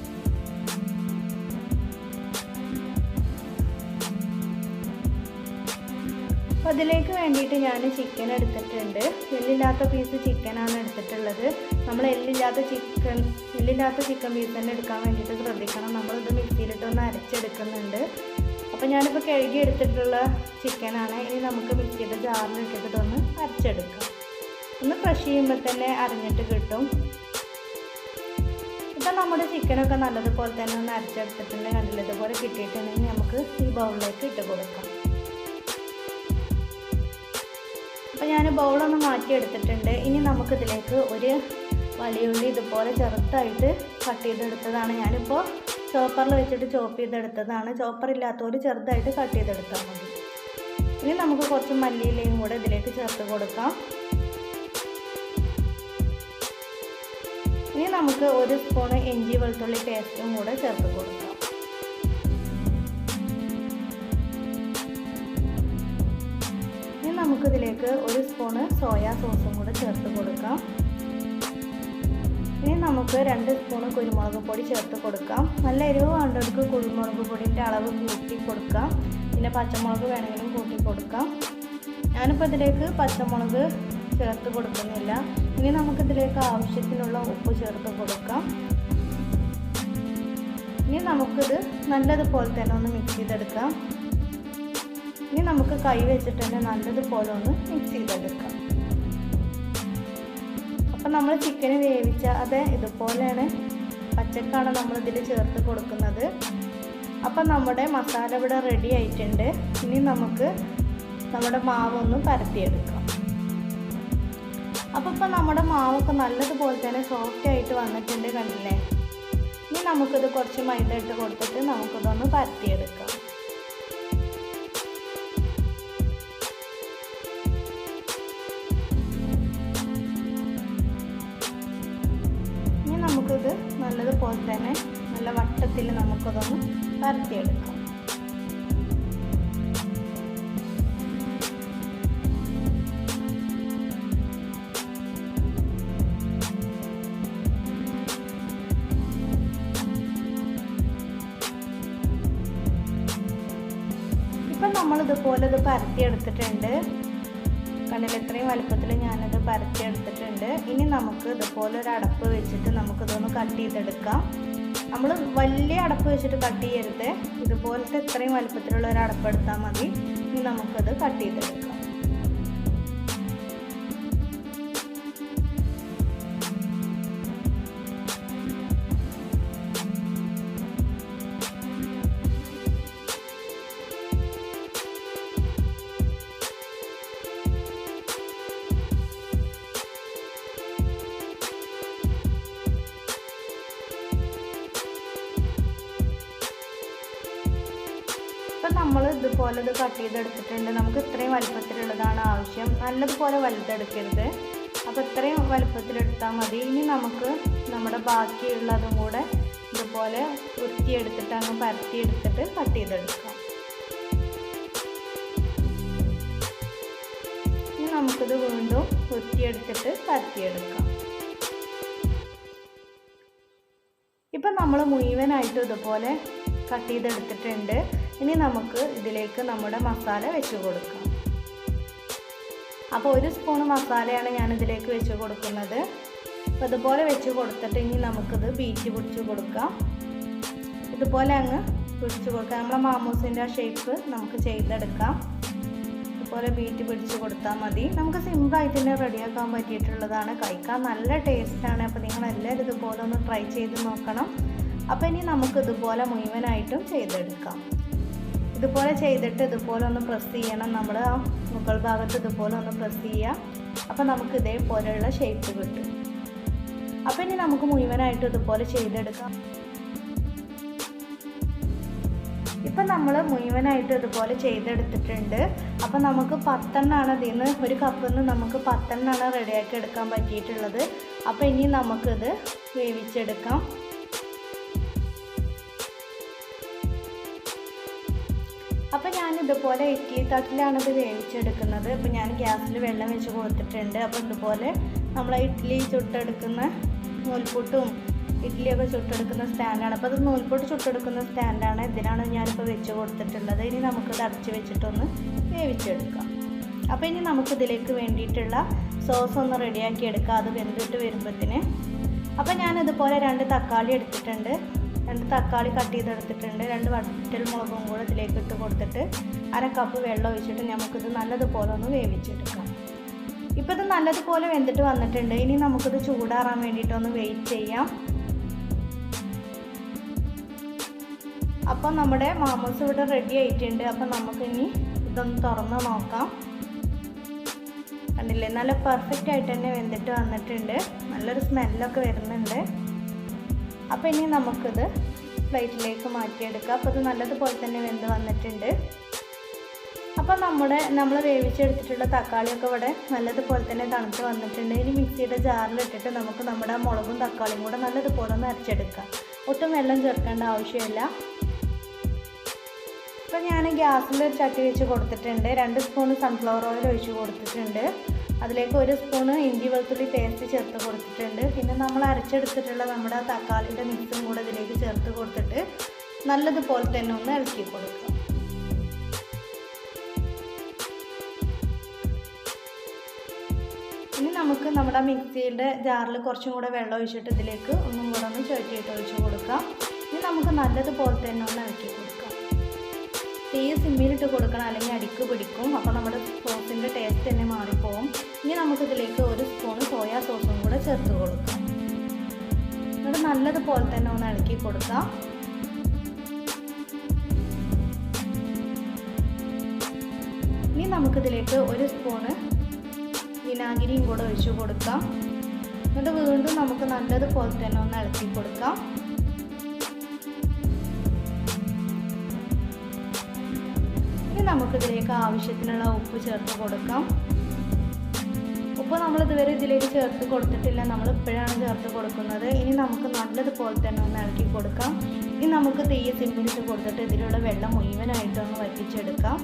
അപ്പോൾ അതിലേക്ക് വേണ്ടിയിട്ട് ഞാൻ ചിക്കൻ എടുത്തിട്ടുണ്ട്. എല്ലില്ലാത്ത പീസ് ചിക്കനാണ് എടുത്തിട്ടുള്ളത്. നമ്മൾ എല്ലില്ലാത്ത ചിക്കൻ പീസ് തന്നെ എടുക്കാൻ വേണ്ടിയിട്ട് ശ്രദ്ധിക്കണം. നമ്മളിത് മിക്സിയിലിട്ടൊന്ന് അരച്ചെടുക്കുന്നുണ്ട്. അപ്പോൾ ഞാനിപ്പോൾ കഴുകി എടുത്തിട്ടുള്ള ചിക്കനാണ്. ഇനി നമുക്ക് മിക്സിയുടെ ജാറിലിട്ടിട്ട് ഇതൊന്ന് അരച്ചെടുക്കാം. ഒന്ന് ക്രഷ് ചെയ്യുമ്പോൾ തന്നെ അരഞ്ഞിട്ട് കിട്ടും. ഇപ്പം നമ്മുടെ ചിക്കനൊക്കെ നല്ലതുപോലെ തന്നെ ഒന്ന് അരച്ചെടുത്തിട്ടുണ്ട്. കണ്ടില്ല, ഇതുപോലെ കിട്ടിയിട്ടുണ്ടെങ്കിൽ നമുക്ക് ഈ ബൗളിലേക്ക് ഇട്ട് കൊടുക്കാം. അപ്പോൾ ഞാൻ ബൗളൊന്ന് മാറ്റിയെടുത്തിട്ടുണ്ട്. ഇനി നമുക്കിതിലേക്ക് ഒരു വലിയ ഉള്ളി ഇതുപോലെ ചെറുതായിട്ട് കട്ട് ചെയ്തെടുത്തതാണ്. ഞാനിപ്പോൾ ചോപ്പറിൽ വെച്ചിട്ട് ചോപ്പ് ചെയ്തെടുത്തതാണ്. ചോപ്പർ ഇല്ലാത്തവർ ചെറുതായിട്ട് കട്ട് ചെയ്തെടുത്താൽ മതി. ഇനി നമുക്ക് കുറച്ച് മല്ലിയിലയും കൂടെ ഇതിലേക്ക് ചേർത്ത് കൊടുക്കാം. ഇനി നമുക്ക് 1 സ്പൂൺ ഇഞ്ചി വെളുത്തുള്ളി പേസ്റ്റും കൂടെ ചേർത്ത് കൊടുക്കാം. നമുക്കിതിലേക്ക് 1 സ്പൂണ് സോയാ സോസും കൂടെ ചേർത്ത് കൊടുക്കാം. ഇനി നമുക്ക് 2 സ്പൂണ് കുരുമുളക് പൊടി ചേർത്ത് കൊടുക്കാം. നല്ല എരിവ് വേണ്ടവർക്ക് കുരുമുളക് പൊടിൻ്റെ അളവ് കൂട്ടി കൊടുക്കാം. പിന്നെ പച്ചമുളക് വേണമെങ്കിലും കൂട്ടി കൊടുക്കാം. ഞാനിപ്പോൾ ഇതിലേക്ക് പച്ചമുളക് ചേർത്ത് കൊടുക്കുന്നില്ല. ഇനി നമുക്കിതിലേക്ക് ആവശ്യത്തിനുള്ള ഉപ്പ് ചേർത്ത് കൊടുക്കാം. ഇനി നമുക്കിത് നല്ലതുപോലെ തന്നെ ഒന്ന് മിക്സ് ചെയ്തെടുക്കാം. ഇനി നമുക്ക് കൈ വെച്ചിട്ട് തന്നെ നല്ലതുപോലെ ഒന്ന് മിക്സ് ചെയ്തെടുക്കാം. അപ്പം നമ്മൾ ചിക്കന് വേവിച്ച അത് ഇതുപോലെയാണ്, പച്ചക്കാണ് നമ്മളിതിൽ ചേർത്ത് കൊടുക്കുന്നത്. അപ്പം നമ്മുടെ മസാല ഇവിടെ റെഡി ആയിട്ടുണ്ട്. ഇനി നമുക്ക് നമ്മുടെ മാവൊന്ന് പരത്തിയെടുക്കാം. അപ്പോൾ ഇപ്പം നമ്മുടെ മാവൊക്കെ നല്ലതുപോലെ തന്നെ സോഫ്റ്റ് ആയിട്ട് വന്നിട്ടുണ്ട്, കണ്ടില്ലേ. ഇനി നമുക്കിത് കുറച്ച് മൈദ ഇട്ട് കൊടുത്തിട്ട് നമുക്കിതൊന്ന് പരത്തിയെടുക്കാം. നമുക്കിത് നല്ലതുപോലെ തന്നെ നല്ല വട്ടത്തിൽ നമുക്കതൊന്ന് പരത്തിയെടുക്കാം. ഇപ്പം നമ്മളിതുപോലെ ഇത് പരത്തിയെടുത്തിട്ടുണ്ട്. കണ്ണിൽ ഇത്രയും വലുപ്പത്തിൽ ഞാനത് പരത്തിയെടുത്തിട്ടുണ്ട്. ഇനി നമുക്ക് ഇതുപോലെ ഒരു അടപ്പ് വെച്ചിട്ട് നമുക്കിതൊന്ന് കട്ട് ചെയ്തെടുക്കാം. നമ്മൾ വലിയ അടപ്പ് വെച്ചിട്ട് കട്ട് ചെയ്യരുത്, ഇതുപോലത്തെ ഇത്രയും വലുപ്പത്തിലുള്ള ഒരു അടപ്പ് എടുത്താൽ മതി. ഇനി നമുക്കത് കട്ട് ചെയ്തെടുക്കാം. ഇപ്പം നമ്മൾ ഇതുപോലെ ഇത് കട്ട് ചെയ്തെടുത്തിട്ടുണ്ട്. നമുക്ക് ഇത്രയും വലുപ്പത്തിലുള്ളതാണ് ആവശ്യം, നല്ലതുപോലെ വലുതെടുക്കരുത്. അപ്പോൾ ഇത്രയും വലുപ്പത്തിലെടുത്താൽ മതി. ഇനി നമുക്ക് നമ്മുടെ ബാക്കിയുള്ളതും കൂടെ ഇതുപോലെ ഉരുത്തിയെടുത്തിട്ട് അങ്ങ് പരത്തിയെടുത്തിട്ട് കട്ട് ചെയ്തെടുക്കാം. ഇനി നമുക്കിത് വീണ്ടും ഉരുത്തിയെടുത്തിട്ട് പരത്തിയെടുക്കാം. ഇപ്പം നമ്മൾ മുഴുവനായിട്ടും ഇതുപോലെ കട്ട് ചെയ്തെടുത്തിട്ടുണ്ട്. ഇനി നമുക്ക് ഇതിലേക്ക് നമ്മുടെ മസാല വെച്ച് കൊടുക്കാം. അപ്പോൾ 1 സ്പൂൺ മസാലയാണ് ഞാൻ ഇതിലേക്ക് വെച്ച് കൊടുക്കുന്നത്. അപ്പോൾ ഇതുപോലെ വെച്ച് കൊടുത്തിട്ട് ഇനി നമുക്കിത് ബീറ്റ് പിടിച്ച് കൊടുക്കാം. ഇതുപോലെ അങ്ങ് പിടിച്ച് കൊടുക്കാം. നമ്മളെ മാമൂസിൻ്റെ ആ ഷേപ്പ് നമുക്ക് ചെയ്തെടുക്കാം. ഇതുപോലെ ബീറ്റ് പിടിച്ച് കൊടുത്താൽ മതി. നമുക്ക് സിമ്പിളായിട്ട് തന്നെ റെഡിയാക്കാൻ പറ്റിയിട്ടുള്ളതാണ്. കഴിക്കാൻ നല്ല ടേസ്റ്റാണ്. അപ്പോൾ നിങ്ങളെല്ലാവരും ഇതുപോലെ ഒന്ന് ട്രൈ ചെയ്ത് നോക്കണം. അപ്പോൾ ഇനി നമുക്ക് ഇതുപോലെ മുഴുവനായിട്ടും ചെയ്തെടുക്കാം. ഇതുപോലെ ചെയ്തിട്ട് ഇതുപോലെ ഒന്ന് പ്രസ് ചെയ്യണം. നമ്മൾ ആ മുകൾ ഭാഗത്ത് ഇതുപോലെ ഒന്ന് പ്രസ് ചെയ്യുക. അപ്പോൾ നമുക്ക് ഇതേപോലെയുള്ള ഷേപ്പ് കിട്ടും. അപ്പോൾ ഇനി നമുക്ക് മുഴുവനായിട്ടും ഇതുപോലെ ചെയ്തെടുക്കാം. ഇപ്പം നമ്മൾ മുഴുവനായിട്ടും ഇതുപോലെ ചെയ്തെടുത്തിട്ടുണ്ട്. അപ്പോൾ നമുക്ക് 10 എണ്ണമാണ് ഇതിൽ നിന്ന്, ഒരു കപ്പിൽ നിന്ന് നമുക്ക് 10 എണ്ണമാണ് റെഡിയാക്കി എടുക്കാൻ പറ്റിയിട്ടുള്ളത്. അപ്പോൾ ഇനി നമുക്കിത് വേവിച്ചെടുക്കാം. അപ്പോൾ ഞാനിതുപോലെ ഇഡ്ഡലി തട്ടിലാണിത് വേവിച്ചെടുക്കുന്നത്. അപ്പോൾ ഞാൻ ഗ്യാസിൽ വെള്ളം വെച്ച് കൊടുത്തിട്ടുണ്ട്. അപ്പോൾ ഇതുപോലെ നമ്മൾ ഇഡ്ഡലി ചുട്ടെടുക്കുന്ന നൂൽപുട്ടും ഇഡ്ഡലിയൊക്കെ ചുട്ടെടുക്കുന്ന സ്റ്റാൻഡാണ്. അപ്പോൾ അത് നൂൽപുട്ട് ചുട്ടെടുക്കുന്ന സ്റ്റാൻഡാണ്. ഇതിനാണ് ഞാനിപ്പോൾ വെച്ച് കൊടുത്തിട്ടുള്ളത്. ഇനി നമുക്കത് അടച്ച് വെച്ചിട്ടൊന്ന് വേവിച്ചെടുക്കാം. അപ്പോൾ ഇനി നമുക്കിതിലേക്ക് വേണ്ടിയിട്ടുള്ള സോസ് ഒന്ന് റെഡിയാക്കി എടുക്കാം, അത് വെന്തിട്ട് വരുമ്പോഴത്തേന്. അപ്പോൾ ഞാനിതുപോലെ 2 തക്കാളി എടുത്തിട്ടുണ്ട്. 2 തക്കാളി കട്ട് ചെയ്തെടുത്തിട്ടുണ്ട്. 2 വറ്റൽ മുളകും കൂടെ ഇതിലേക്ക് ഇട്ട് കൊടുത്തിട്ട് 1/2 കപ്പ് വെള്ളം ഒഴിച്ചിട്ട് നമുക്കിത് നല്ലതുപോലെ ഒന്ന് വേവിച്ചെടുക്കാം. ഇപ്പോൾ ഇത് നല്ലതുപോലെ വെന്തിട്ട് വന്നിട്ടുണ്ട്. ഇനി നമുക്കിത് ചൂടാറാൻ വേണ്ടിയിട്ടൊന്ന് വെയിറ്റ് ചെയ്യാം. അപ്പോൾ നമ്മുടെ മാമൂസ് ഇവിടെ റെഡി ആയിട്ടുണ്ട്. അപ്പോൾ നമുക്കിനി ഇതൊന്ന് തുറന്ന് നോക്കാം. കണ്ടില്ലേ, നല്ല പെർഫെക്റ്റ് ആയിട്ട് തന്നെ വെന്തിട്ട് വന്നിട്ടുണ്ട്. നല്ലൊരു സ്മെല്ലൊക്കെ വരുന്നുണ്ട്. അപ്പോൾ ഇനി നമുക്കിത് പ്ലേറ്റിലേക്ക് മാറ്റിയെടുക്കാം. അപ്പോൾ ഇത് നല്ലതുപോലെ തന്നെ വെന്ത് വന്നിട്ടുണ്ട്. അപ്പോൾ നമ്മൾ വേവിച്ചെടുത്തിട്ടുള്ള തക്കാളിയൊക്കെ ഇവിടെ നല്ലതുപോലെ തന്നെ തണുത്ത് വന്നിട്ടുണ്ട്. ഇനി മിക്സിയുടെ ജാറിലിട്ടിട്ട് നമുക്ക് നമ്മുടെ മുളകും തക്കാളിയും കൂടെ നല്ലതുപോലെ ഒന്ന് അരച്ചെടുക്കാം. ഒട്ടും വെള്ളം ചേർക്കേണ്ട ആവശ്യമില്ല. അപ്പോൾ ഞാൻ ഗ്യാസിൽ ഒരു ചട്ടി വെച്ച് കൊടുത്തിട്ടുണ്ട്. 2 സ്പൂൺ സൺഫ്ലവർ ഓയിൽ ഒഴിച്ച് കൊടുത്തിട്ടുണ്ട്. അതിലേക്ക് 1 സ്പൂണ് ഇഞ്ചി വെളുത്തുള്ളി പേസ്റ്റ് ചേർത്ത് കൊടുത്തിട്ടുണ്ട്. പിന്നെ നമ്മൾ അരച്ചെടുത്തിട്ടുള്ള നമ്മുടെ തക്കാളിയുടെ മിക്സും കൂടെ ഇതിലേക്ക് ചേർത്ത് കൊടുത്തിട്ട് നല്ലതുപോലെ തന്നെ ഒന്ന് ഇളക്കി കൊടുക്കുക. ഇനി നമുക്ക് നമ്മുടെ മിക്സിയുടെ ജാറിൽ കുറച്ചും കൂടെ വെള്ളം ഒഴിച്ചിട്ട് ഇതിലേക്ക് ഒന്നും കൂടെ ഒന്ന് ചുവട്ടിയിട്ട് ഒഴിച്ച് കൊടുക്കാം. ഇനി നമുക്ക് നല്ലതുപോലെ തന്നെ ഒന്ന് ഇളക്കി കൊടുക്കാം. തീ സിമ്മിലിട്ട് കൊടുക്കണം, അല്ലെങ്കിൽ അടിക്ക് പിടിക്കും. അപ്പോൾ നമ്മുടെ സോസിൻ്റെ ടേസ്റ്റ് തന്നെ മാറിപ്പോവും. ഇനി നമുക്കിതിലേക്ക് 1 സ്പൂൺ സോയാ സോസും കൂടെ ചേർത്ത് കൊടുക്കാം. എന്നിട്ട് നല്ലതുപോലെ തന്നെ ഒന്ന് ഇളക്കി കൊടുക്കാം. ഇനി നമുക്കിതിലേക്ക് 1 സ്പൂണ് വിനാഗിരിയും കൂടെ ഒഴിച്ച് കൊടുക്കാം. എന്നിട്ട് വീണ്ടും നമുക്ക് നല്ലതുപോലെ തന്നെ ഒന്ന് ഇളക്കി കൊടുക്കാം. ഇനി നമുക്കിതിലേക്ക് ആവശ്യത്തിനുള്ള ഉപ്പ് ചേർത്ത് കൊടുക്കാം. ഉപ്പ് നമ്മൾ ഇതുവരെ ഇതിലേക്ക് ചേർത്ത് കൊടുത്തിട്ടില്ല, നമ്മൾ ഇപ്പോഴാണ് ചേർത്ത് കൊടുക്കുന്നത്. ഇനി നമുക്ക് നല്ലതുപോലെ തന്നെ ഒന്ന് ഇളക്കി കൊടുക്കാം. ഇനി നമുക്ക് തീ സിമ്മിലിട്ട് കൊടുത്തിട്ട് ഇതിലുള്ള വെള്ളം മുഴുവനായിട്ടൊന്ന് വറ്റിച്ചെടുക്കാം.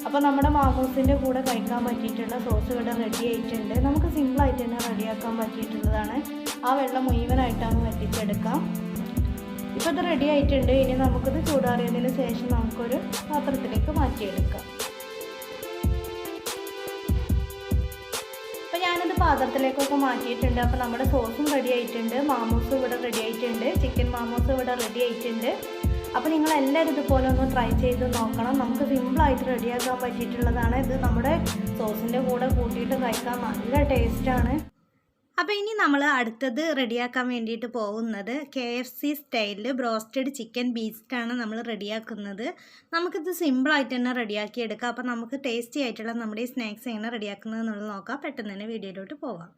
അപ്പോൾ നമ്മുടെ മാമൂസിൻ്റെ കൂടെ കഴിക്കാൻ പറ്റിയിട്ടുള്ള സോസ് ഇവിടെ റെഡി ആയിട്ടുണ്ട്. നമുക്ക് സിമ്പിളായിട്ട് തന്നെ റെഡിയാക്കാൻ പറ്റിയിട്ടുള്ളതാണ്. ആ വെള്ളം മുഴുവനായിട്ടൊന്ന് വറ്റിച്ചെടുക്കാം. ഇപ്പോൾ ഇത് റെഡി ആയിട്ടുണ്ട്. ഇനി നമുക്കിത് ചൂടാറിയതിന് ശേഷം നമുക്കൊരു പാത്രത്തിലേക്ക് മാറ്റിയെടുക്കാം. അപ്പോൾ ഞാനത് പാത്രത്തിലേക്കൊക്കെ മാറ്റിയിട്ടുണ്ട്. അപ്പോൾ നമ്മുടെ സോസും റെഡി ആയിട്ടുണ്ട്, മാമോസും ഇവിടെ റെഡി ആയിട്ടുണ്ട്, ചിക്കൻ മാമോസും ഇവിടെ റെഡി ആയിട്ടുണ്ട്. അപ്പോൾ നിങ്ങളെല്ലാവരും ഇതുപോലെ ഒന്ന് ട്രൈ ചെയ്ത് നോക്കണം. നമുക്ക് സിമ്പിളായിട്ട് റെഡിയാക്കാൻ പറ്റിയിട്ടുള്ളതാണ്. ഇത് നമ്മുടെ സോസിൻ്റെ കൂടെ കൂട്ടിയിട്ട് കഴിക്കാൻ നല്ല ടേസ്റ്റാണ്. അപ്പോൾ ഇനി നമ്മൾ അടുത്തത് റെഡിയാക്കാൻ വേണ്ടിയിട്ട് പോകുന്നത് KFC സ്റ്റൈലിൽ ബ്രോസ്റ്റഡ് ചിക്കൻ ബീസ്റ്റാണ് നമ്മൾ റെഡിയാക്കുന്നത്. നമുക്കിത് സിമ്പിളായിട്ട് തന്നെ റെഡിയാക്കി എടുക്കാം. അപ്പോൾ നമുക്ക് ടേസ്റ്റി ആയിട്ടുള്ള നമ്മുടെ ഈ സ്നാക്സ് എങ്ങനെ റെഡിയാക്കുന്നത് എന്നുള്ളത് നോക്കാം. പെട്ടെന്ന് തന്നെ വീഡിയോയിലോട്ട് പോകാം.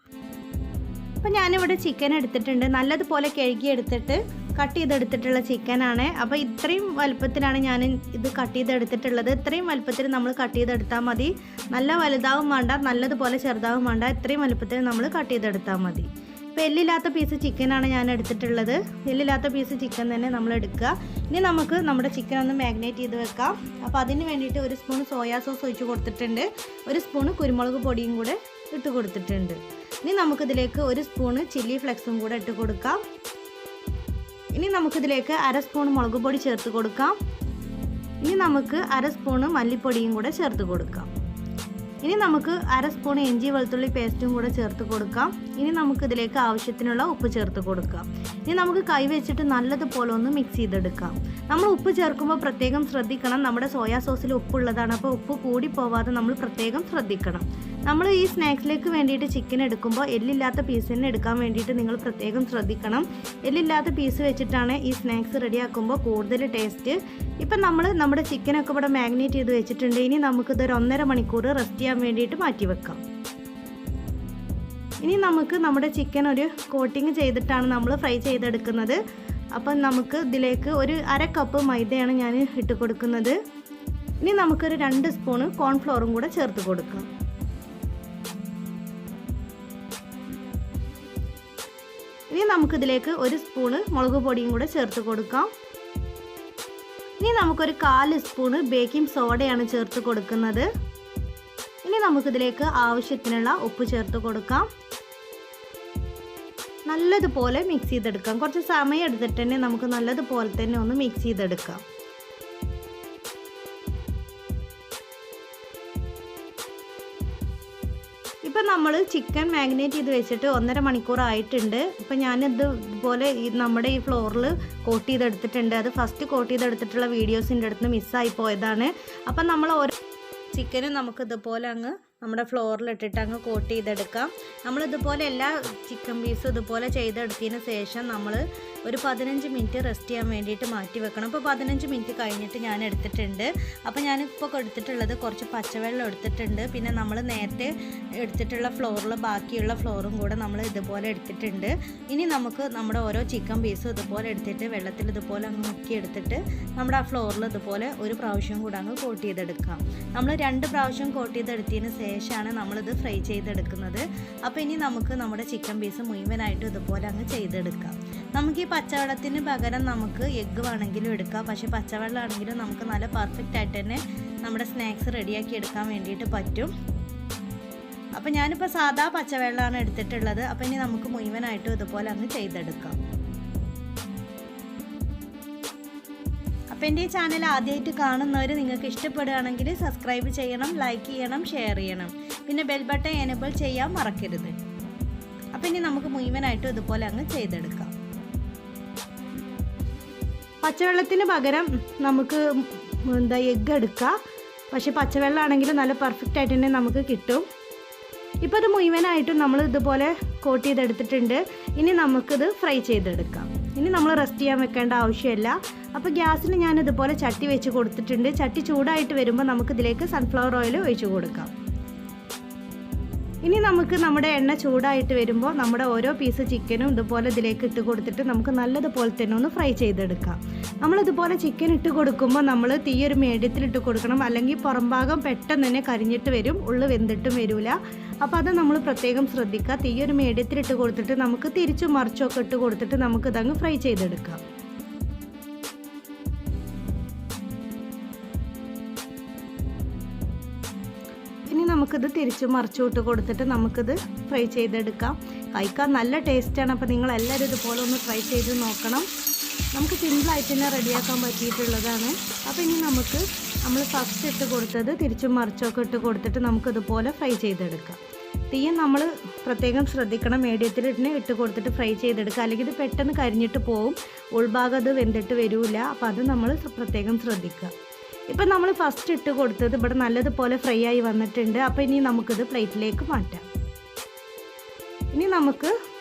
അപ്പോൾ ഞാനിവിടെ ചിക്കൻ എടുത്തിട്ടുണ്ട്. നല്ലതുപോലെ കഴുകി എടുത്തിട്ട് കട്ട് ചെയ്തെടുത്തിട്ടുള്ള ചിക്കനാണ്. അപ്പോൾ ഇത്രയും വലുപ്പത്തിലാണ് ഞാൻ ഇത് കട്ട് ചെയ്തെടുത്തിട്ടുള്ളത്. ഇത്രയും വലുപ്പത്തിൽ നമ്മൾ കട്ട് ചെയ്തെടുത്താൽ മതി. നല്ല വലുതാവും വേണ്ട, നല്ലതുപോലെ ചെറുതാവും വേണ്ട, ഇത്രയും വലുപ്പത്തിൽ നമ്മൾ കട്ട് ചെയ്തെടുത്താൽ മതി. ഇപ്പോൾ എല്ലില്ലാത്ത പീസ് ചിക്കനാണ് ഞാൻ എടുത്തിട്ടുള്ളത്. എല്ലില്ലാത്ത പീസ് ചിക്കൻ തന്നെ നമ്മൾ എടുക്കുക. ഇനി നമുക്ക് നമ്മുടെ ചിക്കൻ ഒന്ന് മാഗ്നേറ്റ് ചെയ്ത് വെക്കാം. അപ്പോൾ അതിന് വേണ്ടിയിട്ട് 1 സ്പൂൺ സോയാ സോസ് ഒഴിച്ച് കൊടുത്തിട്ടുണ്ട്. 1 സ്പൂൺ കുരുമുളക് പൊടിയും കൂടെ ഇട്ട് കൊടുത്തിട്ടുണ്ട്. ഇനി നമുക്കിതിലേക്ക് 1 സ്പൂണ് ചില്ലി ഫ്ലെക്സും കൂടെ ഇട്ട് കൊടുക്കാം. ഇനി നമുക്കിതിലേക്ക് 1/2 സ്പൂൺ മുളക് പൊടി ചേർത്ത് കൊടുക്കാം. ഇനി നമുക്ക് 1/2 സ്പൂണ് മല്ലിപ്പൊടിയും കൂടെ ചേർത്ത് കൊടുക്കാം. ഇനി നമുക്ക് 1/2 സ്പൂൺ ഇഞ്ചി വെളുത്തുള്ളി പേസ്റ്റും കൂടെ ചേർത്ത് കൊടുക്കാം. ഇനി നമുക്കിതിലേക്ക് ആവശ്യത്തിനുള്ള ഉപ്പ് ചേർത്ത് കൊടുക്കാം. ഇനി നമുക്ക് കൈ വെച്ചിട്ട് നല്ലതുപോലെ ഒന്ന് മിക്സ് ചെയ്തെടുക്കാം. നമ്മൾ ഉപ്പ് ചേർക്കുമ്പോൾ പ്രത്യേകം ശ്രദ്ധിക്കണം. നമ്മുടെ സോയാ സോസിൽ ഉപ്പുള്ളതാണ്. അപ്പോൾ ഉപ്പ് കൂടി പോവാതെ നമ്മൾ പ്രത്യേകം ശ്രദ്ധിക്കണം. നമ്മൾ ഈ സ്നാക്സിലേക്ക് വേണ്ടിയിട്ട് ചിക്കൻ എടുക്കുമ്പോൾ എല്ലില്ലാത്ത പീസ് തന്നെ എടുക്കാൻ വേണ്ടിയിട്ട് നിങ്ങൾ പ്രത്യേകം ശ്രദ്ധിക്കണം. എല്ലില്ലാത്ത പീസ് വെച്ചിട്ടാണ് ഈ സ്നാക്സ് റെഡിയാക്കുമ്പോൾ കൂടുതൽ ടേസ്റ്റ്. ഇപ്പം നമ്മൾ നമ്മുടെ ചിക്കനൊക്കെ ഇവിടെ മാഗ്നേറ്റ് ചെയ്ത് വെച്ചിട്ടുണ്ട്. ഇനി നമുക്കിതൊരു 1.5 മണിക്കൂർ റെസ്റ്റ് ചെയ്യാൻ വേണ്ടിയിട്ട് മാറ്റി വെക്കാം. ഇനി നമുക്ക് നമ്മുടെ ചിക്കൻ ഒരു കോട്ടിങ് ചെയ്തിട്ടാണ് നമ്മൾ ഫ്രൈ ചെയ്തെടുക്കുന്നത്. അപ്പം നമുക്ക് ഇതിലേക്ക് ഒരു 1/2 കപ്പ് മൈദയാണ് ഞാൻ ഇട്ട് കൊടുക്കുന്നത്. ഇനി നമുക്കൊരു 2 സ്പൂണ് കോൺഫ്ലോറും കൂടെ ചേർത്ത് കൊടുക്കാം. ഇനി നമുക്കിതിലേക്ക് 1 സ്പൂണ് മുളക് പൊടിയും കൂടെ ചേർത്ത് കൊടുക്കാം. ഇനി നമുക്കൊരു 1/4 സ്പൂണ് ബേക്കിംഗ് സോഡയാണ് ചേർത്ത് കൊടുക്കുന്നത്. ഇനി നമുക്കിതിലേക്ക് ആവശ്യത്തിനുള്ള ഉപ്പ് ചേർത്ത് കൊടുക്കാം. നല്ലതുപോലെ മിക്സ് ചെയ്തെടുക്കാം. കുറച്ച് സമയം എടുത്തിട്ട് തന്നെ നമുക്ക് നല്ലതുപോലെ തന്നെ ഒന്ന് മിക്സ് ചെയ്തെടുക്കാം. ഇപ്പം നമ്മൾ ചിക്കൻ മാഗ്നേറ്റ് ചെയ്ത് വെച്ചിട്ട് 1.5 മണിക്കൂർ ആയിട്ടുണ്ട്. ഇപ്പം ഞാനിത് ഇതുപോലെ നമ്മുടെ ഈ ഫ്ലോറിൽ കോട്ട് ചെയ്തെടുത്തിട്ടുണ്ട്. അത് ഫസ്റ്റ് കോട്ട് ചെയ്തെടുത്തിട്ടുള്ള വീഡിയോസിൻ്റെ അടുത്ത് മിസ്സായി പോയതാണ്. അപ്പം നമ്മൾ ഓരോ ചിക്കനും നമുക്കിതുപോലെ അങ്ങ് നമ്മുടെ ഫ്ലോറിലിട്ടിട്ട് അങ്ങ് കോട്ട് ചെയ്തെടുക്കാം. നമ്മളിതുപോലെ എല്ലാ ചിക്കൻ പീസും ഇതുപോലെ ചെയ്തെടുത്തതിന് ശേഷം നമ്മൾ ഒരു 15 മിനിറ്റ് റെസ്റ്റ് ചെയ്യാൻ വേണ്ടിയിട്ട് മാറ്റി വെക്കണം. അപ്പോൾ 15 മിനിറ്റ് കഴിഞ്ഞിട്ട് ഞാൻ എടുത്തിട്ടുണ്ട്. അപ്പോൾ ഞാനിപ്പോൾ എടുത്തിട്ടുള്ളത് കുറച്ച് പച്ചവെള്ളം എടുത്തിട്ടുണ്ട്. പിന്നെ നമ്മൾ നേരത്തെ എടുത്തിട്ടുള്ള ഫ്ലോറിൽ ബാക്കിയുള്ള ഫ്ലോറും കൂടെ നമ്മൾ ഇതുപോലെ എടുത്തിട്ടുണ്ട്. ഇനി നമുക്ക് നമ്മുടെ ഓരോ ചിക്കൻ പീസും ഇതുപോലെ എടുത്തിട്ട് വെള്ളത്തിൽ ഇതുപോലെ അങ്ങ് മുക്കി എടുത്തിട്ട് നമ്മുടെ ആ ഫ്ലോറിൽ ഇതുപോലെ ഒരു പ്രാവശ്യം കൂടെ അങ്ങ് കോട്ട് ചെയ്തെടുക്കാം. നമ്മൾ 2 പ്രാവശ്യം കോട്ട് ചെയ്തെടുത്തതിന് ശേഷമാണ് നമ്മളിത് ഫ്രൈ ചെയ്തെടുക്കുന്നത്. അപ്പോൾ ഇനി നമുക്ക് നമ്മുടെ ചിക്കൻ പീസ് മുഴുവനായിട്ടും ഇതുപോലെ അങ്ങ് ചെയ്തെടുക്കാം. നമുക്ക് ഈ പച്ചവെള്ളത്തിന് പകരം നമുക്ക് എഗ്ഗ് വേണമെങ്കിലും എടുക്കാം. പക്ഷേ പച്ചവെള്ളമാണെങ്കിലും നമുക്ക് നല്ല പെർഫെക്റ്റ് ആയിട്ട് തന്നെ നമ്മുടെ സ്നാക്സ് റെഡിയാക്കി എടുക്കാൻ വേണ്ടിയിട്ട് പറ്റും. അപ്പോൾ ഞാനിപ്പോൾ സാധാ പച്ചവെള്ളമാണ് എടുത്തിട്ടുള്ളത്. അപ്പോൾ ഇനി നമുക്ക് മുഴുവനായിട്ടും ഇതുപോലെ അങ്ങ് ചെയ്തെടുക്കാം. അപ്പോൾ എൻ്റെ ഈ ചാനൽ ആദ്യമായിട്ട് കാണുന്നവർ നിങ്ങൾക്ക് ഇഷ്ടപ്പെടുകയാണെങ്കിൽ സബ്സ്ക്രൈബ് ചെയ്യണം, ലൈക്ക് ചെയ്യണം, ഷെയർ ചെയ്യണം. പിന്നെ ബെൽ ബട്ടൺ എനേബിൾ ചെയ്യാൻ മറക്കരുത്. അപ്പോൾ ഇനി നമുക്ക് മുഴുവനായിട്ടും ഇതുപോലെ അങ്ങ് ചെയ്തെടുക്കാം. പച്ചവെള്ളത്തിന് പകരം നമുക്ക് എഗ്ഗ് എടുക്കാം. പക്ഷേ പച്ചവെള്ളമാണെങ്കിൽ നല്ല പെർഫെക്റ്റ് ആയിട്ട് തന്നെ നമുക്ക് കിട്ടും. ഇപ്പോൾ അത് മുഴുവനായിട്ടും നമ്മൾ ഇതുപോലെ കോട്ട് ചെയ്തെടുത്തിട്ടുണ്ട്. ഇനി നമുക്കിത് ഫ്രൈ ചെയ്തെടുക്കാം. ഇനി നമ്മൾ റെസ്റ്റ് ചെയ്യാൻ വെക്കേണ്ട ആവശ്യമില്ല. അപ്പോൾ ഗ്യാസിൽ ഞാൻ ഇതുപോലെ ചട്ടി വെച്ച് കൊടുത്തിട്ടുണ്ട്. ചട്ടി ചൂടായിട്ട് വരുമ്പോൾ നമുക്കിതിലേക്ക് സൺഫ്ലവർ ഓയിൽ ഒഴിച്ച് കൊടുക്കാം. ഇനി നമുക്ക് നമ്മുടെ എണ്ണ ചൂടായിട്ട് വരുമ്പോൾ നമ്മുടെ ഓരോ പീസ് ചിക്കനും ഇതുപോലെ ഇതിലേക്ക് ഇട്ട് കൊടുത്തിട്ട് നമുക്ക് നല്ലതുപോലെ തന്നെ ഒന്ന് ഫ്രൈ ചെയ്തെടുക്കാം. നമ്മളിതുപോലെ ചിക്കൻ ഇട്ട് കൊടുക്കുമ്പോൾ നമ്മൾ തീയൊരു മീഡിയത്തിൽ ഇട്ട് കൊടുക്കണം. അല്ലെങ്കിൽ പുറം ഭാഗം പെട്ടെന്ന് തന്നെ കരിഞ്ഞിട്ട് വരും, ഉള്ളു വെന്തിട്ടും വരില്ല. അപ്പോൾ അത് നമ്മൾ പ്രത്യേകം ശ്രദ്ധിക്കുക. തീയൊരു മീഡിയത്തിൽ ഇട്ട് കൊടുത്തിട്ട് നമുക്ക് തിരിച്ചും മറിച്ചൊക്കെ ഇട്ട് കൊടുത്തിട്ട് നമുക്കിതങ്ങ് ഫ്രൈ ചെയ്തെടുക്കാം. ഇനി നമുക്കിത് തിരിച്ചു മറിച്ചു വിട്ട് കൊടുത്തിട്ട് നമുക്കിത് ഫ്രൈ ചെയ്തെടുക്കാം. കഴിക്കാൻ നല്ല ടേസ്റ്റാണ്. അപ്പോൾ നിങ്ങളെല്ലാവരും ഇതുപോലെ ഒന്ന് ട്രൈ ചെയ്ത് നോക്കണം. നമുക്ക് സിമ്പിളായിട്ട് തന്നെ റെഡിയാക്കാൻ പറ്റിയിട്ടുള്ളതാണ്. അപ്പോൾ ഇനി നമ്മൾ ഫസ്റ്റ് ഇട്ട് കൊടുത്തത് തിരിച്ചും മറിച്ചൊക്കെ ഇട്ട് കൊടുത്തിട്ട് നമുക്കിതുപോലെ ഫ്രൈ ചെയ്തെടുക്കാം. തീയും നമ്മൾ പ്രത്യേകം ശ്രദ്ധിക്കണം. മീഡിയത്തിൽ ഇട്ട് കൊടുത്തിട്ട് ഫ്രൈ ചെയ്തെടുക്കുക, അല്ലെങ്കിൽ ഇത് പെട്ടെന്ന് കരിഞ്ഞിട്ട് പോവും, ഉൾഭാഗം അത് വെന്തിട്ട് വരില്ല. അപ്പോൾ അത് നമ്മൾ പ്രത്യേകം ശ്രദ്ധിക്കുക. ഇപ്പം നമ്മൾ ഫസ്റ്റ് ഇട്ട് കൊടുത്തത് ഇവിടെ നല്ലതുപോലെ ഫ്രൈ ആയി വന്നിട്ടുണ്ട്. അപ്പോൾ ഇനി നമുക്കിത് പ്ലേറ്റിലേക്ക് മാറ്റാം. ഇനി നമുക്ക്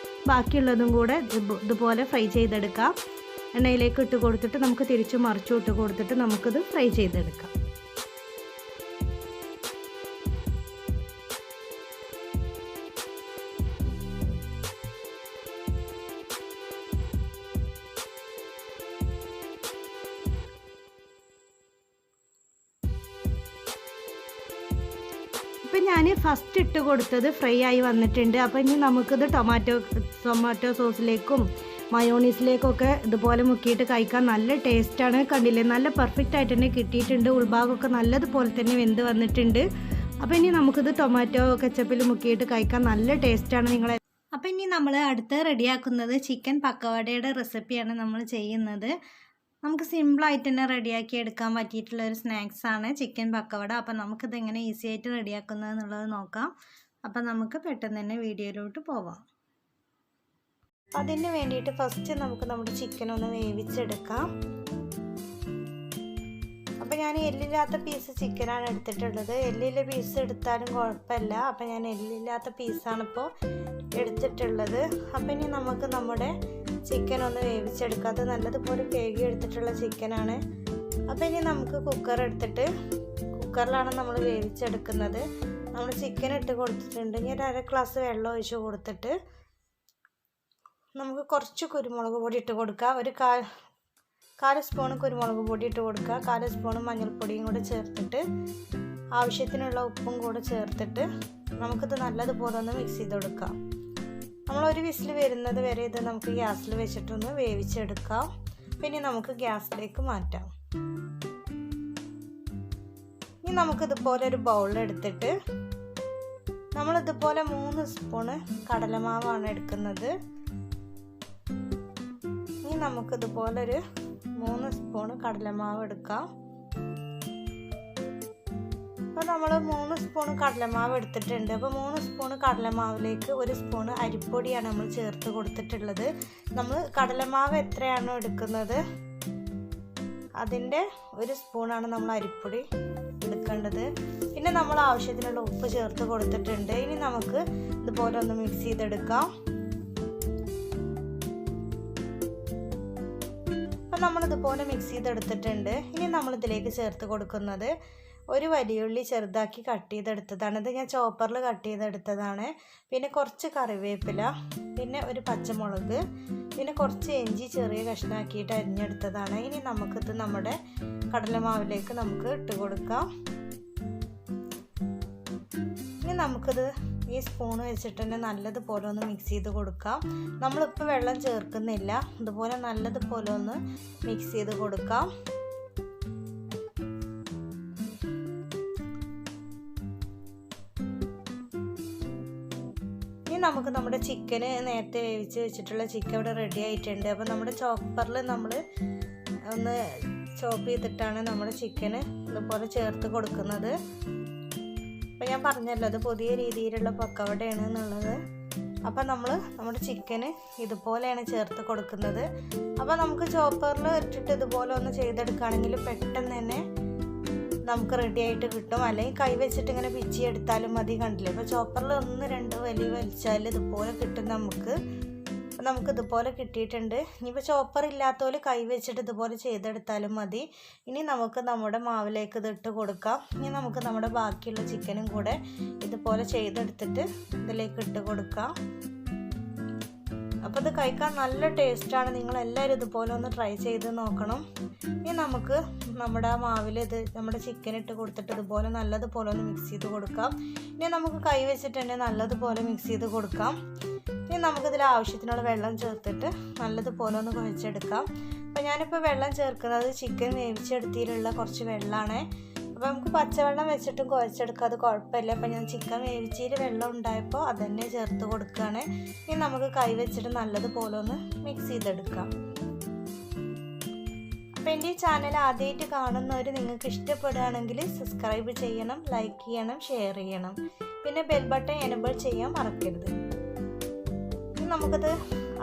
ബാക്കിയുള്ളതും കൂടെ ഇതുപോലെ ഫ്രൈ ചെയ്തെടുക്കാം. എണ്ണയിലേക്ക് ഇട്ട് കൊടുത്തിട്ട് നമുക്ക് തിരിച്ചു മറിച്ചു ഇട്ട് കൊടുത്തിട്ട് നമുക്കിത് ഫ്രൈ ചെയ്തെടുക്കാം. ഇപ്പം ഞാൻ ഫസ്റ്റ് ഇട്ട് കൊടുത്തത് ഫ്രൈ ആയി വന്നിട്ടുണ്ട്. അപ്പോൾ ഇനി നമുക്കിത് ടൊമാറ്റോ സോസിലേക്കും മയോണീസിലേക്കൊക്കെ ഇതുപോലെ മുക്കിയിട്ട് കഴിക്കാൻ നല്ല ടേസ്റ്റാണ്. കണ്ടില്ലേ, നല്ല പെർഫെക്റ്റ് ആയിട്ട് തന്നെ കിട്ടിയിട്ടുണ്ട്. ഉൾഭാഗമൊക്കെ നല്ലതുപോലെ തന്നെ വെന്ത് വന്നിട്ടുണ്ട്. അപ്പോൾ ഇനി നമുക്കിത് ടൊമാറ്റോ കെച്ചപ്പിൽ മുക്കിയിട്ട് കഴിക്കാൻ നല്ല ടേസ്റ്റാണ്. അപ്പോൾ ഇനി നമ്മൾ അടുത്ത് റെഡിയാക്കുന്നത് ചിക്കൻ പക്കവടയുടെ റെസിപ്പിയാണ് നമ്മൾ ചെയ്യുന്നത്. നമുക്ക് സിമ്പിളായിട്ട് തന്നെ റെഡിയാക്കി എടുക്കാൻ പറ്റിയിട്ടുള്ള ഒരു സ്നാക്സാണ് ചിക്കൻ പക്കവട. അപ്പോൾ നമുക്കിത് എങ്ങനെ ഈസി ആയിട്ട് റെഡിയാക്കുന്നത് എന്നുള്ളത് നോക്കാം. അപ്പോൾ നമുക്ക് പെട്ടെന്ന് തന്നെ വീഡിയോയിലോട്ട് പോവാം. അതിന് വേണ്ടിയിട്ട് ഫസ്റ്റ് നമുക്ക് നമ്മുടെ ചിക്കൻ ഒന്ന് വേവിച്ചെടുക്കാം. അപ്പോൾ ഞാൻ എല്ലില്ലാത്ത പീസ് ചിക്കനാണ് എടുത്തിട്ടുള്ളത്. എല്ലിലെ പീസ് എടുത്താലും കുഴപ്പമില്ല. അപ്പോൾ ഞാൻ എല്ലില്ലാത്ത പീസാണ് ഇപ്പോൾ എടുത്തിട്ടുള്ളത്. അപ്പോൾ ഇനി നമുക്ക് നമ്മുടെ ചിക്കൻ ഒന്ന് വേവിച്ചെടുക്കാം. അത് നല്ലതുപോലെ കഴുകി എടുത്തിട്ടുള്ള ചിക്കനാണ്. അപ്പോൾ ഇനി നമുക്ക് കുക്കറിലാണ് നമ്മൾ വേവിച്ചെടുക്കുന്നത്. നമ്മൾ ചിക്കൻ ഇട്ട് കൊടുത്തിട്ടുണ്ട്. ഇനി ഒരു 1/2 ഗ്ലാസ് വെള്ളം ഒഴിച്ച് കൊടുത്തിട്ട് നമുക്ക് കുറച്ച് കുരുമുളക് പൊടി ഇട്ട് കൊടുക്കുക. ഒരു കാൽ സ്പൂൺ കുരുമുളക് പൊടി ഇട്ട് കൊടുക്കുക. 1/4 സ്പൂൺ മഞ്ഞൾപ്പൊടിയും കൂടെ ചേർത്തിട്ട് ആവശ്യത്തിനുള്ള ഉപ്പും കൂടെ ചേർത്തിട്ട് നമുക്കിത് നല്ലതുപോലെ ഒന്ന് മിക്സ് ചെയ്ത് കൊടുക്കാം. നമ്മളൊരു വിസിൽ വരുന്നത് വരെ ഇത് നമുക്ക് ഗ്യാസിൽ വെച്ചിട്ടൊന്ന് വേവിച്ചെടുക്കാം. പിന്നെ നമുക്ക് ഗ്യാസിലേക്ക് മാറ്റാം. ഇനി നമുക്കിതുപോലെ ഒരു ബൗളെടുത്തിട്ട് നമ്മളിതുപോലെ 3 സ്പൂണ് കടലമാവാണ് എടുക്കുന്നത്. ഇനി നമുക്കിതുപോലെ ഒരു 3 സ്പൂണ് കടലമാവ് എടുക്കാം. അപ്പോൾ നമ്മൾ 3 സ്പൂണ് കടലമാവ് എടുത്തിട്ടുണ്ട്. അപ്പോൾ 3 സ്പൂണ് കടലമാവിലേക്ക് 1 സ്പൂണ് അരിപ്പൊടിയാണ് നമ്മൾ ചേർത്ത് കൊടുത്തിട്ടുള്ളത്. നമ്മൾ കടലമാവ് എത്രയാണോ എടുക്കുന്നത് അതിൻ്റെ 1 സ്പൂണാണ് നമ്മൾ അരിപ്പൊടി എടുക്കേണ്ടത്. പിന്നെ നമ്മൾ ആവശ്യത്തിനുള്ള ഉപ്പ് ചേർത്ത് കൊടുത്തിട്ടുണ്ട്. ഇനി നമുക്ക് ഇതുപോലെ ഒന്ന് മിക്സ് ചെയ്തെടുക്കാം. അപ്പം നമ്മളിതുപോലെ മിക്സ് ചെയ്തെടുത്തിട്ടുണ്ട്. ഇനി നമ്മളിതിലേക്ക് ചേർത്ത് കൊടുക്കുന്നത് ഒരു വലിയ ഉള്ളി ചെറുതാക്കി കട്ട് ചെയ്തെടുത്തതാണ്. ഇത് ഞാൻ ചോപ്പറിൽ കട്ട് ചെയ്തെടുത്തതാണ്. പിന്നെ കുറച്ച് കറിവേപ്പില, പിന്നെ ഒരു പച്ചമുളക്, പിന്നെ കുറച്ച് ഇഞ്ചി ചെറിയ കഷ്ണമാക്കിയിട്ട് അരിഞ്ഞെടുത്തതാണ്. ഇനി നമുക്കിത് നമ്മുടെ കടലമാവിലേക്ക് നമുക്ക് ഇട്ട് കൊടുക്കാം. ഇനി നമുക്കിത് ഈ സ്പൂൺ വെച്ചിട്ട് തന്നെ നല്ലതുപോലെ ഒന്ന് മിക്സ് ചെയ്ത് കൊടുക്കാം. നമ്മളിപ്പോൾ വെള്ളം ചേർക്കുന്നില്ല. ഇതുപോലെ നല്ലതുപോലെ ഒന്ന് മിക്സ് ചെയ്ത് കൊടുക്കാം. നമുക്ക് നമ്മുടെ ചിക്കന് നേരത്തെ വേവിച്ച് വെച്ചിട്ടുള്ള ചിക്കൻ ഇവിടെ റെഡി ആയിട്ടുണ്ട്. അപ്പോൾ നമ്മുടെ ചോപ്പറിൽ നമ്മൾ ഒന്ന് ചോപ്പ് ചെയ്തിട്ടാണ് നമ്മുടെ ചിക്കന് ഇതുപോലെ ചേർത്ത് കൊടുക്കുന്നത്. അപ്പോൾ ഞാൻ പറഞ്ഞല്ലോ അത് പുതിയ രീതിയിലുള്ള പക്കവടയാണ് എന്നുള്ളത്. അപ്പോൾ നമ്മുടെ ചിക്കന് ഇതുപോലെയാണ് ചേർത്ത് കൊടുക്കുന്നത്. അപ്പോൾ നമുക്ക് ചോപ്പറിൽ ഇട്ടിട്ട് ഇതുപോലെ ഒന്ന് ചെയ്തെടുക്കുകയാണെങ്കിൽ പെട്ടെന്ന് തന്നെ നമുക്ക് റെഡി ആയിട്ട് കിട്ടും. അല്ലെങ്കിൽ കൈ വെച്ചിട്ട് ഇങ്ങനെ പിച്ചി എടുത്താലും മതി. കണ്ടില്ലേ, ഇപ്പോൾ ചോപ്പറിൽ 1-2 വലി വലിച്ചാൽ ഇതുപോലെ കിട്ടും നമുക്ക്. അപ്പോൾ നമുക്ക് ഇതുപോലെ കിട്ടിയിട്ടുണ്ട്. ഇനിയിപ്പോൾ ചോപ്പർ ഇല്ലാത്തവർ കൈ വെച്ചിട്ട് ഇതുപോലെ ചെയ്തെടുത്താലും മതി. ഇനി നമുക്ക് നമ്മുടെ മാവിലേക്ക് ഇതിട്ട് കൊടുക്കാം. ഇനി നമുക്ക് നമ്മുടെ ബാക്കിയുള്ള ചിക്കനും കൂടെ ഇതുപോലെ ചെയ്തെടുത്തിട്ട് ഇതിലേക്ക് ഇട്ട് കൊടുക്കാം. അപ്പോൾ ഇത് കഴിക്കാൻ നല്ല ടേസ്റ്റാണ്. നിങ്ങളെല്ലാവരും ഇതുപോലെ ഒന്ന് ട്രൈ ചെയ്ത് നോക്കണം. ഇനി നമുക്ക് നമ്മുടെ മാവിൽ നമ്മുടെ ചിക്കൻ ഇട്ട് കൊടുത്തിട്ട് ഇതുപോലെ നല്ലതുപോലെ ഒന്ന് മിക്സ് ചെയ്ത് കൊടുക്കാം. ഇനി നമുക്ക് കൈ വെച്ചിട്ട് തന്നെ നല്ലതുപോലെ മിക്സ് ചെയ്ത് കൊടുക്കാം. ഇനി നമുക്കിതിൽ ആവശ്യത്തിനുള്ള വെള്ളം ചേർത്തിട്ട് നല്ലതുപോലെ ഒന്ന് കുഴച്ചെടുക്കാം. അപ്പോൾ ഞാനിപ്പോൾ വെള്ളം ചേർക്കുന്നത് ചിക്കൻ വേവിച്ചെടുത്തിട്ടുള്ള കുറച്ച് വെള്ളമാണ്. അപ്പോൾ നമുക്ക് പച്ചവെള്ളം വെച്ചിട്ടും കുഴച്ചെടുക്കാം, അത് കുഴപ്പമില്ല. അപ്പോൾ ഞാൻ ചിക്കൻ വേവിച്ചതിൽ വെള്ളം ഉണ്ടായപ്പോൾ അത് തന്നെ ചേർത്ത് കൊടുക്കുകയാണ്. ഇനി നമുക്ക് കൈ വെച്ചിട്ട് നല്ലതുപോലെ ഒന്ന് മിക്സ് ചെയ്തെടുക്കാം. അപ്പോൾ എൻ്റെ ഈ ചാനൽ ആദ്യമായിട്ട് കാണുന്നവർ നിങ്ങൾക്ക് ഇഷ്ടപ്പെടുകയാണെങ്കിൽ സബ്സ്ക്രൈബ് ചെയ്യണം, ലൈക്ക് ചെയ്യണം, ഷെയർ ചെയ്യണം. പിന്നെ ബെൽ ബട്ടൺ എനേബിൾ ചെയ്യാൻ മറക്കരുത്. നമുക്കത്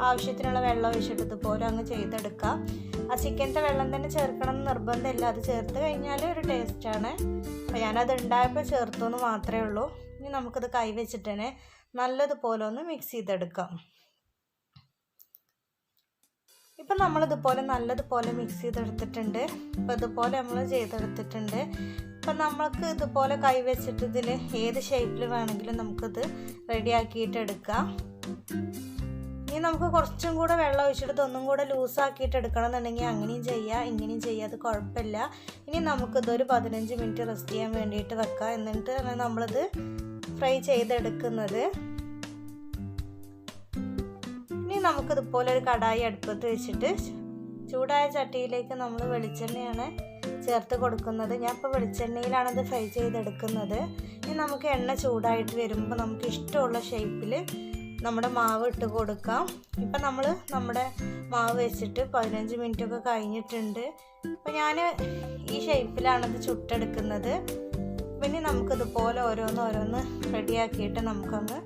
ആവശ്യത്തിനുള്ള വെള്ളം ഒഴിച്ചിട്ട് ഇതുപോലെ അങ്ങ് ചെയ്തെടുക്കാം. ആ ചിക്കൻ്റെ വെള്ളം തന്നെ ചേർക്കണം എന്ന് നിർബന്ധമില്ല, അത് ചേർത്ത് കഴിഞ്ഞാൽ ഒരു ടേസ്റ്റാണ്. അപ്പോൾ ഞാനത് ഉണ്ടായപ്പോൾ ചേർത്തെന്ന് മാത്രമേ ഉള്ളൂ. ഇനി നമുക്കത് കൈ വെച്ചിട്ട് തന്നെ നല്ലതുപോലെ ഒന്ന് മിക്സ് ചെയ്തെടുക്കാം. ഇപ്പം നമ്മളിതുപോലെ നല്ലതുപോലെ മിക്സ് ചെയ്തെടുത്തിട്ടുണ്ട്. അപ്പോൾ ഇതുപോലെ നമ്മൾ ചെയ്തെടുത്തിട്ടുണ്ട്. അപ്പം നമ്മൾക്ക് ഇതുപോലെ കൈ വെച്ചിട്ട് ഇതിൽ ഏത് ഷേപ്പിൽ വേണമെങ്കിലും നമുക്കിത് റെഡിയാക്കിയിട്ട് എടുക്കാം. ഇനി നമുക്ക് കുറച്ചും കൂടെ വെള്ളം ഒഴിച്ചിട്ട് ഇതൊന്നും കൂടെ ലൂസാക്കിയിട്ട് എടുക്കണം എന്നുണ്ടെങ്കിൽ അങ്ങനെയും ചെയ്യാം, ഇങ്ങനെയും ചെയ്യാം, അത് കുഴപ്പമില്ല. ഇനി നമുക്കിതൊരു 15 മിനിറ്റ് റെസ്റ്റ് ചെയ്യാൻ വേണ്ടിയിട്ട് വെക്കാം. എന്നിട്ട് നമ്മളിത് ഫ്രൈ ചെയ്തെടുക്കുന്നത്. ഇനി നമുക്കിതുപോലെ ഒരു കടായി അടുപ്പത്ത് വെച്ചിട്ട് ചൂടായ ചട്ടിയിലേക്ക് നമ്മൾ വെളിച്ചെണ്ണയാണ് ചേർത്ത് കൊടുക്കുന്നത്. ഞാൻ ഇപ്പോൾ വെളിച്ചെണ്ണയിലാണ് ഇത് ഫ്രൈ ചെയ്തെടുക്കുന്നത്. ഇനി നമുക്ക് എണ്ണ ചൂടായിട്ട് വരുമ്പോൾ നമുക്ക് ഇഷ്ടമുള്ള ഷേപ്പിൽ നമ്മുടെ മാവ് ഇട്ട് കൊടുക്കാം. ഇപ്പം നമ്മൾ നമ്മുടെ മാവ് വെച്ചിട്ട് 15 മിനിറ്റൊക്കെ കഴിഞ്ഞിട്ടുണ്ട്. അപ്പോൾ ഞാൻ ഈ ഷേപ്പിലാണിത് ചുട്ടെടുക്കുന്നത്. പിന്നെ നമുക്കിതുപോലെ ഓരോന്ന് റെഡിയാക്കിയിട്ട് നമുക്കൊന്ന്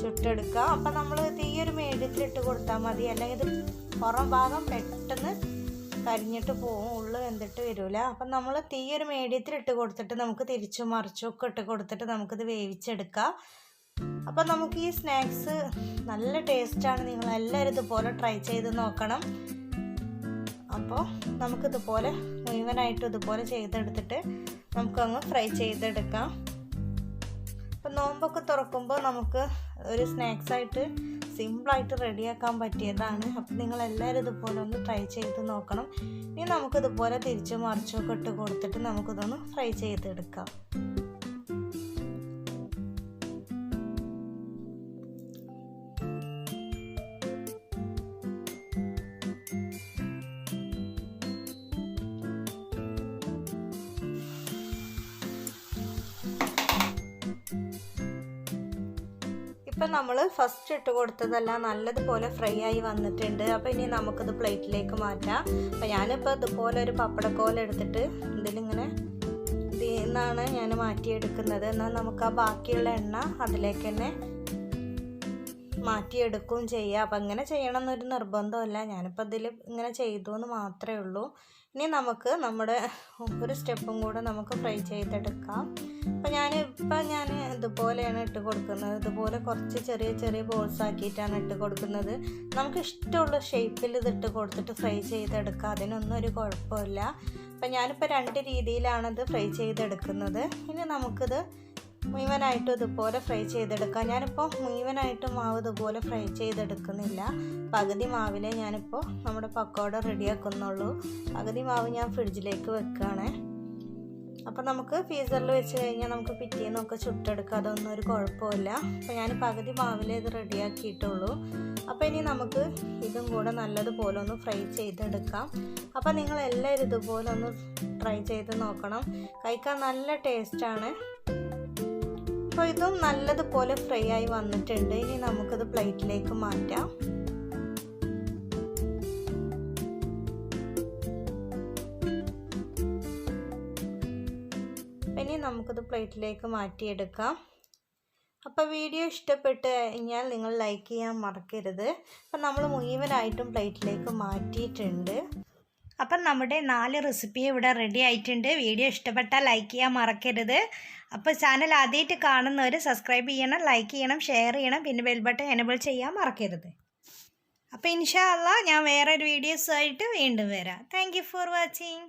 ചുട്ടെടുക്കാം. അപ്പം നമ്മൾ തീയൊരു മീഡിയത്തിലിട്ട് കൊടുത്താൽ മതി, അല്ലെങ്കിൽ ഇത് പുറം ഭാഗം പെട്ടെന്ന് കരിഞ്ഞിട്ട് പോവും, ഉള്ളു വെന്തിട്ട് വരില്ല. അപ്പം നമ്മൾ തീയൊരു മീഡിയത്തിലിട്ട് കൊടുത്തിട്ട് നമുക്ക് തിരിച്ചും മറിച്ചും ഒക്കെ ഇട്ട് കൊടുത്തിട്ട് നമുക്കിത് വേവിച്ചെടുക്കാം. അപ്പം നമുക്ക് ഈ സ്നാക്സ് നല്ല ടേസ്റ്റാണ്. നിങ്ങളെല്ലാവരും ഇതുപോലെ ട്രൈ ചെയ്ത് നോക്കണം. അപ്പോൾ നമുക്കിതുപോലെ മുഴുവനായിട്ടും ഇതുപോലെ ചെയ്തെടുത്തിട്ട് നമുക്കങ്ങ് ഫ്രൈ ചെയ്തെടുക്കാം. അപ്പം നോമ്പൊക്കെ തുറക്കുമ്പോൾ നമുക്ക് ഒരു സ്നാക്സായിട്ട് സിമ്പിളായിട്ട് റെഡിയാക്കാൻ പറ്റിയതാണ്. അപ്പം നിങ്ങളെല്ലാവരും ഇതുപോലെ ഒന്ന് ട്രൈ ചെയ്ത് നോക്കണം. ഇനി നമുക്കിതുപോലെ തിരിച്ചും മറിച്ചും ഒക്കെ ഇട്ട് കൊടുത്തിട്ട് നമുക്കിതൊന്ന് ഫ്രൈ ചെയ്തെടുക്കാം. ഇപ്പം നമ്മൾ ഫസ്റ്റ് ഇട്ട് കൊടുത്തതെല്ലാം നല്ലതുപോലെ ഫ്രൈ ആയി വന്നിട്ടുണ്ട്. അപ്പോൾ ഇനി നമുക്കിത് പ്ലേറ്റിലേക്ക് മാറ്റാം. അപ്പോൾ ഞാനിപ്പോൾ ഇതുപോലെ ഒരു പപ്പടക്കോല എടുത്തിട്ട് ഇതിലിങ്ങനെ ഇതിൽ നിന്നാണ് ഞാൻ മാറ്റിയെടുക്കുന്നത്. എന്നാൽ നമുക്ക് ആ ബാക്കിയുള്ള എണ്ണ അതിലേക്ക് തന്നെ മാറ്റിയെടുക്കുകയും ചെയ്യാം. അപ്പം ഇങ്ങനെ ചെയ്യണം എന്നൊരു നിർബന്ധമല്ല, ഞാനിപ്പോൾ ഇതിൽ ഇങ്ങനെ ചെയ്തു എന്ന് മാത്രമേ ഉള്ളൂ. ഇനി നമുക്ക് നമ്മുടെ ഒരു സ്റ്റെപ്പും കൂടെ നമുക്ക് ഫ്രൈ ചെയ്തെടുക്കാം. അപ്പം ഞാൻ ഇതുപോലെയാണ് ഇട്ട് കൊടുക്കുന്നത്. ഇതുപോലെ കുറച്ച് ചെറിയ ചെറിയ ബോൾസ് ആക്കിയിട്ടാണ് ഇട്ട് കൊടുക്കുന്നത്. നമുക്ക് ഇഷ്ടമുള്ള ഷേപ്പിൽ ഇതിട്ട് കൊടുത്തിട്ട് ഫ്രൈ ചെയ്തെടുക്കാം, അതിനൊന്നും ഒരു കുഴപ്പമില്ല. അപ്പം ഞാനിപ്പോൾ 2 രീതിയിലാണിത് ഫ്രൈ ചെയ്തെടുക്കുന്നത്. ഇനി നമുക്കിത് മുഴുവനായിട്ടും ഇതുപോലെ ഫ്രൈ ചെയ്തെടുക്കാം. ഞാനിപ്പോൾ മുഴുവനായിട്ടും മാവ് ഇതുപോലെ ഫ്രൈ ചെയ്തെടുക്കുന്നില്ല, പകുതി മാവിലേ ഞാനിപ്പോൾ നമ്മുടെ പക്കോട റെഡിയാക്കുന്നുള്ളൂ. പകുതി മാവ് ഞാൻ ഫ്രിഡ്ജിലേക്ക് വെക്കുകയാണ്. അപ്പോൾ നമുക്ക് ഫ്രീസറിൽ വെച്ച് കഴിഞ്ഞാൽ നമുക്ക് പിറ്റേന്നൊക്കെ ചുട്ടെടുക്കാം, അതൊന്നും ഒരു കുഴപ്പമില്ല. അപ്പോൾ ഞാൻ പകുതി മാവിലേ ഇത് റെഡിയാക്കിയിട്ടുള്ളൂ. അപ്പോൾ ഇനി നമുക്ക് ഇതും കൂടെ നല്ലതുപോലെ ഒന്ന് ഫ്രൈ ചെയ്തെടുക്കാം. അപ്പോൾ നിങ്ങളെല്ലാവരും ഇതുപോലെ ഒന്ന് ട്രൈ ചെയ്ത് നോക്കണം, കഴിക്കാൻ നല്ല ടേസ്റ്റാണ്. അപ്പോൾ ഇതും നല്ലതുപോലെ ഫ്രൈ ആയി വന്നിട്ടുണ്ട്. ഇനി നമുക്കിത് പ്ലേറ്റിലേക്ക് മാറ്റാം. ഇനി നമുക്കിത് പ്ലേറ്റിലേക്ക് മാറ്റിയെടുക്കാം. അപ്പോൾ വീഡിയോ ഇഷ്ടപ്പെട്ട് കഴിഞ്ഞാൽ നിങ്ങൾ ലൈക്ക് ചെയ്യാൻ മറക്കരുത്. അപ്പം നമ്മൾ മുഴുവനായിട്ടും പ്ലേറ്റിലേക്ക് മാറ്റിയിട്ടുണ്ട്. അപ്പം നമ്മുടെ 4 റെസിപ്പി ഇവിടെ റെഡി ആയിട്ടുണ്ട്. വീഡിയോ ഇഷ്ടപ്പെട്ടാൽ ലൈക്ക് ചെയ്യാൻ മറക്കരുത്. അപ്പോൾ ചാനൽ ആദ്യമായിട്ട് കാണുന്നവർ സബ്സ്ക്രൈബ് ചെയ്യണം, ലൈക്ക് ചെയ്യണം, ഷെയർ ചെയ്യണം, പിന്നെ ബെൽ ബട്ടൺ എനേബിൾ ചെയ്യാൻ മറക്കരുത്. അപ്പോൾ ഇൻഷാ അല്ലാഹ് ഞാൻ വേറൊരു വീഡിയോസായിട്ട് വീണ്ടും വരാം. Thank you for watching.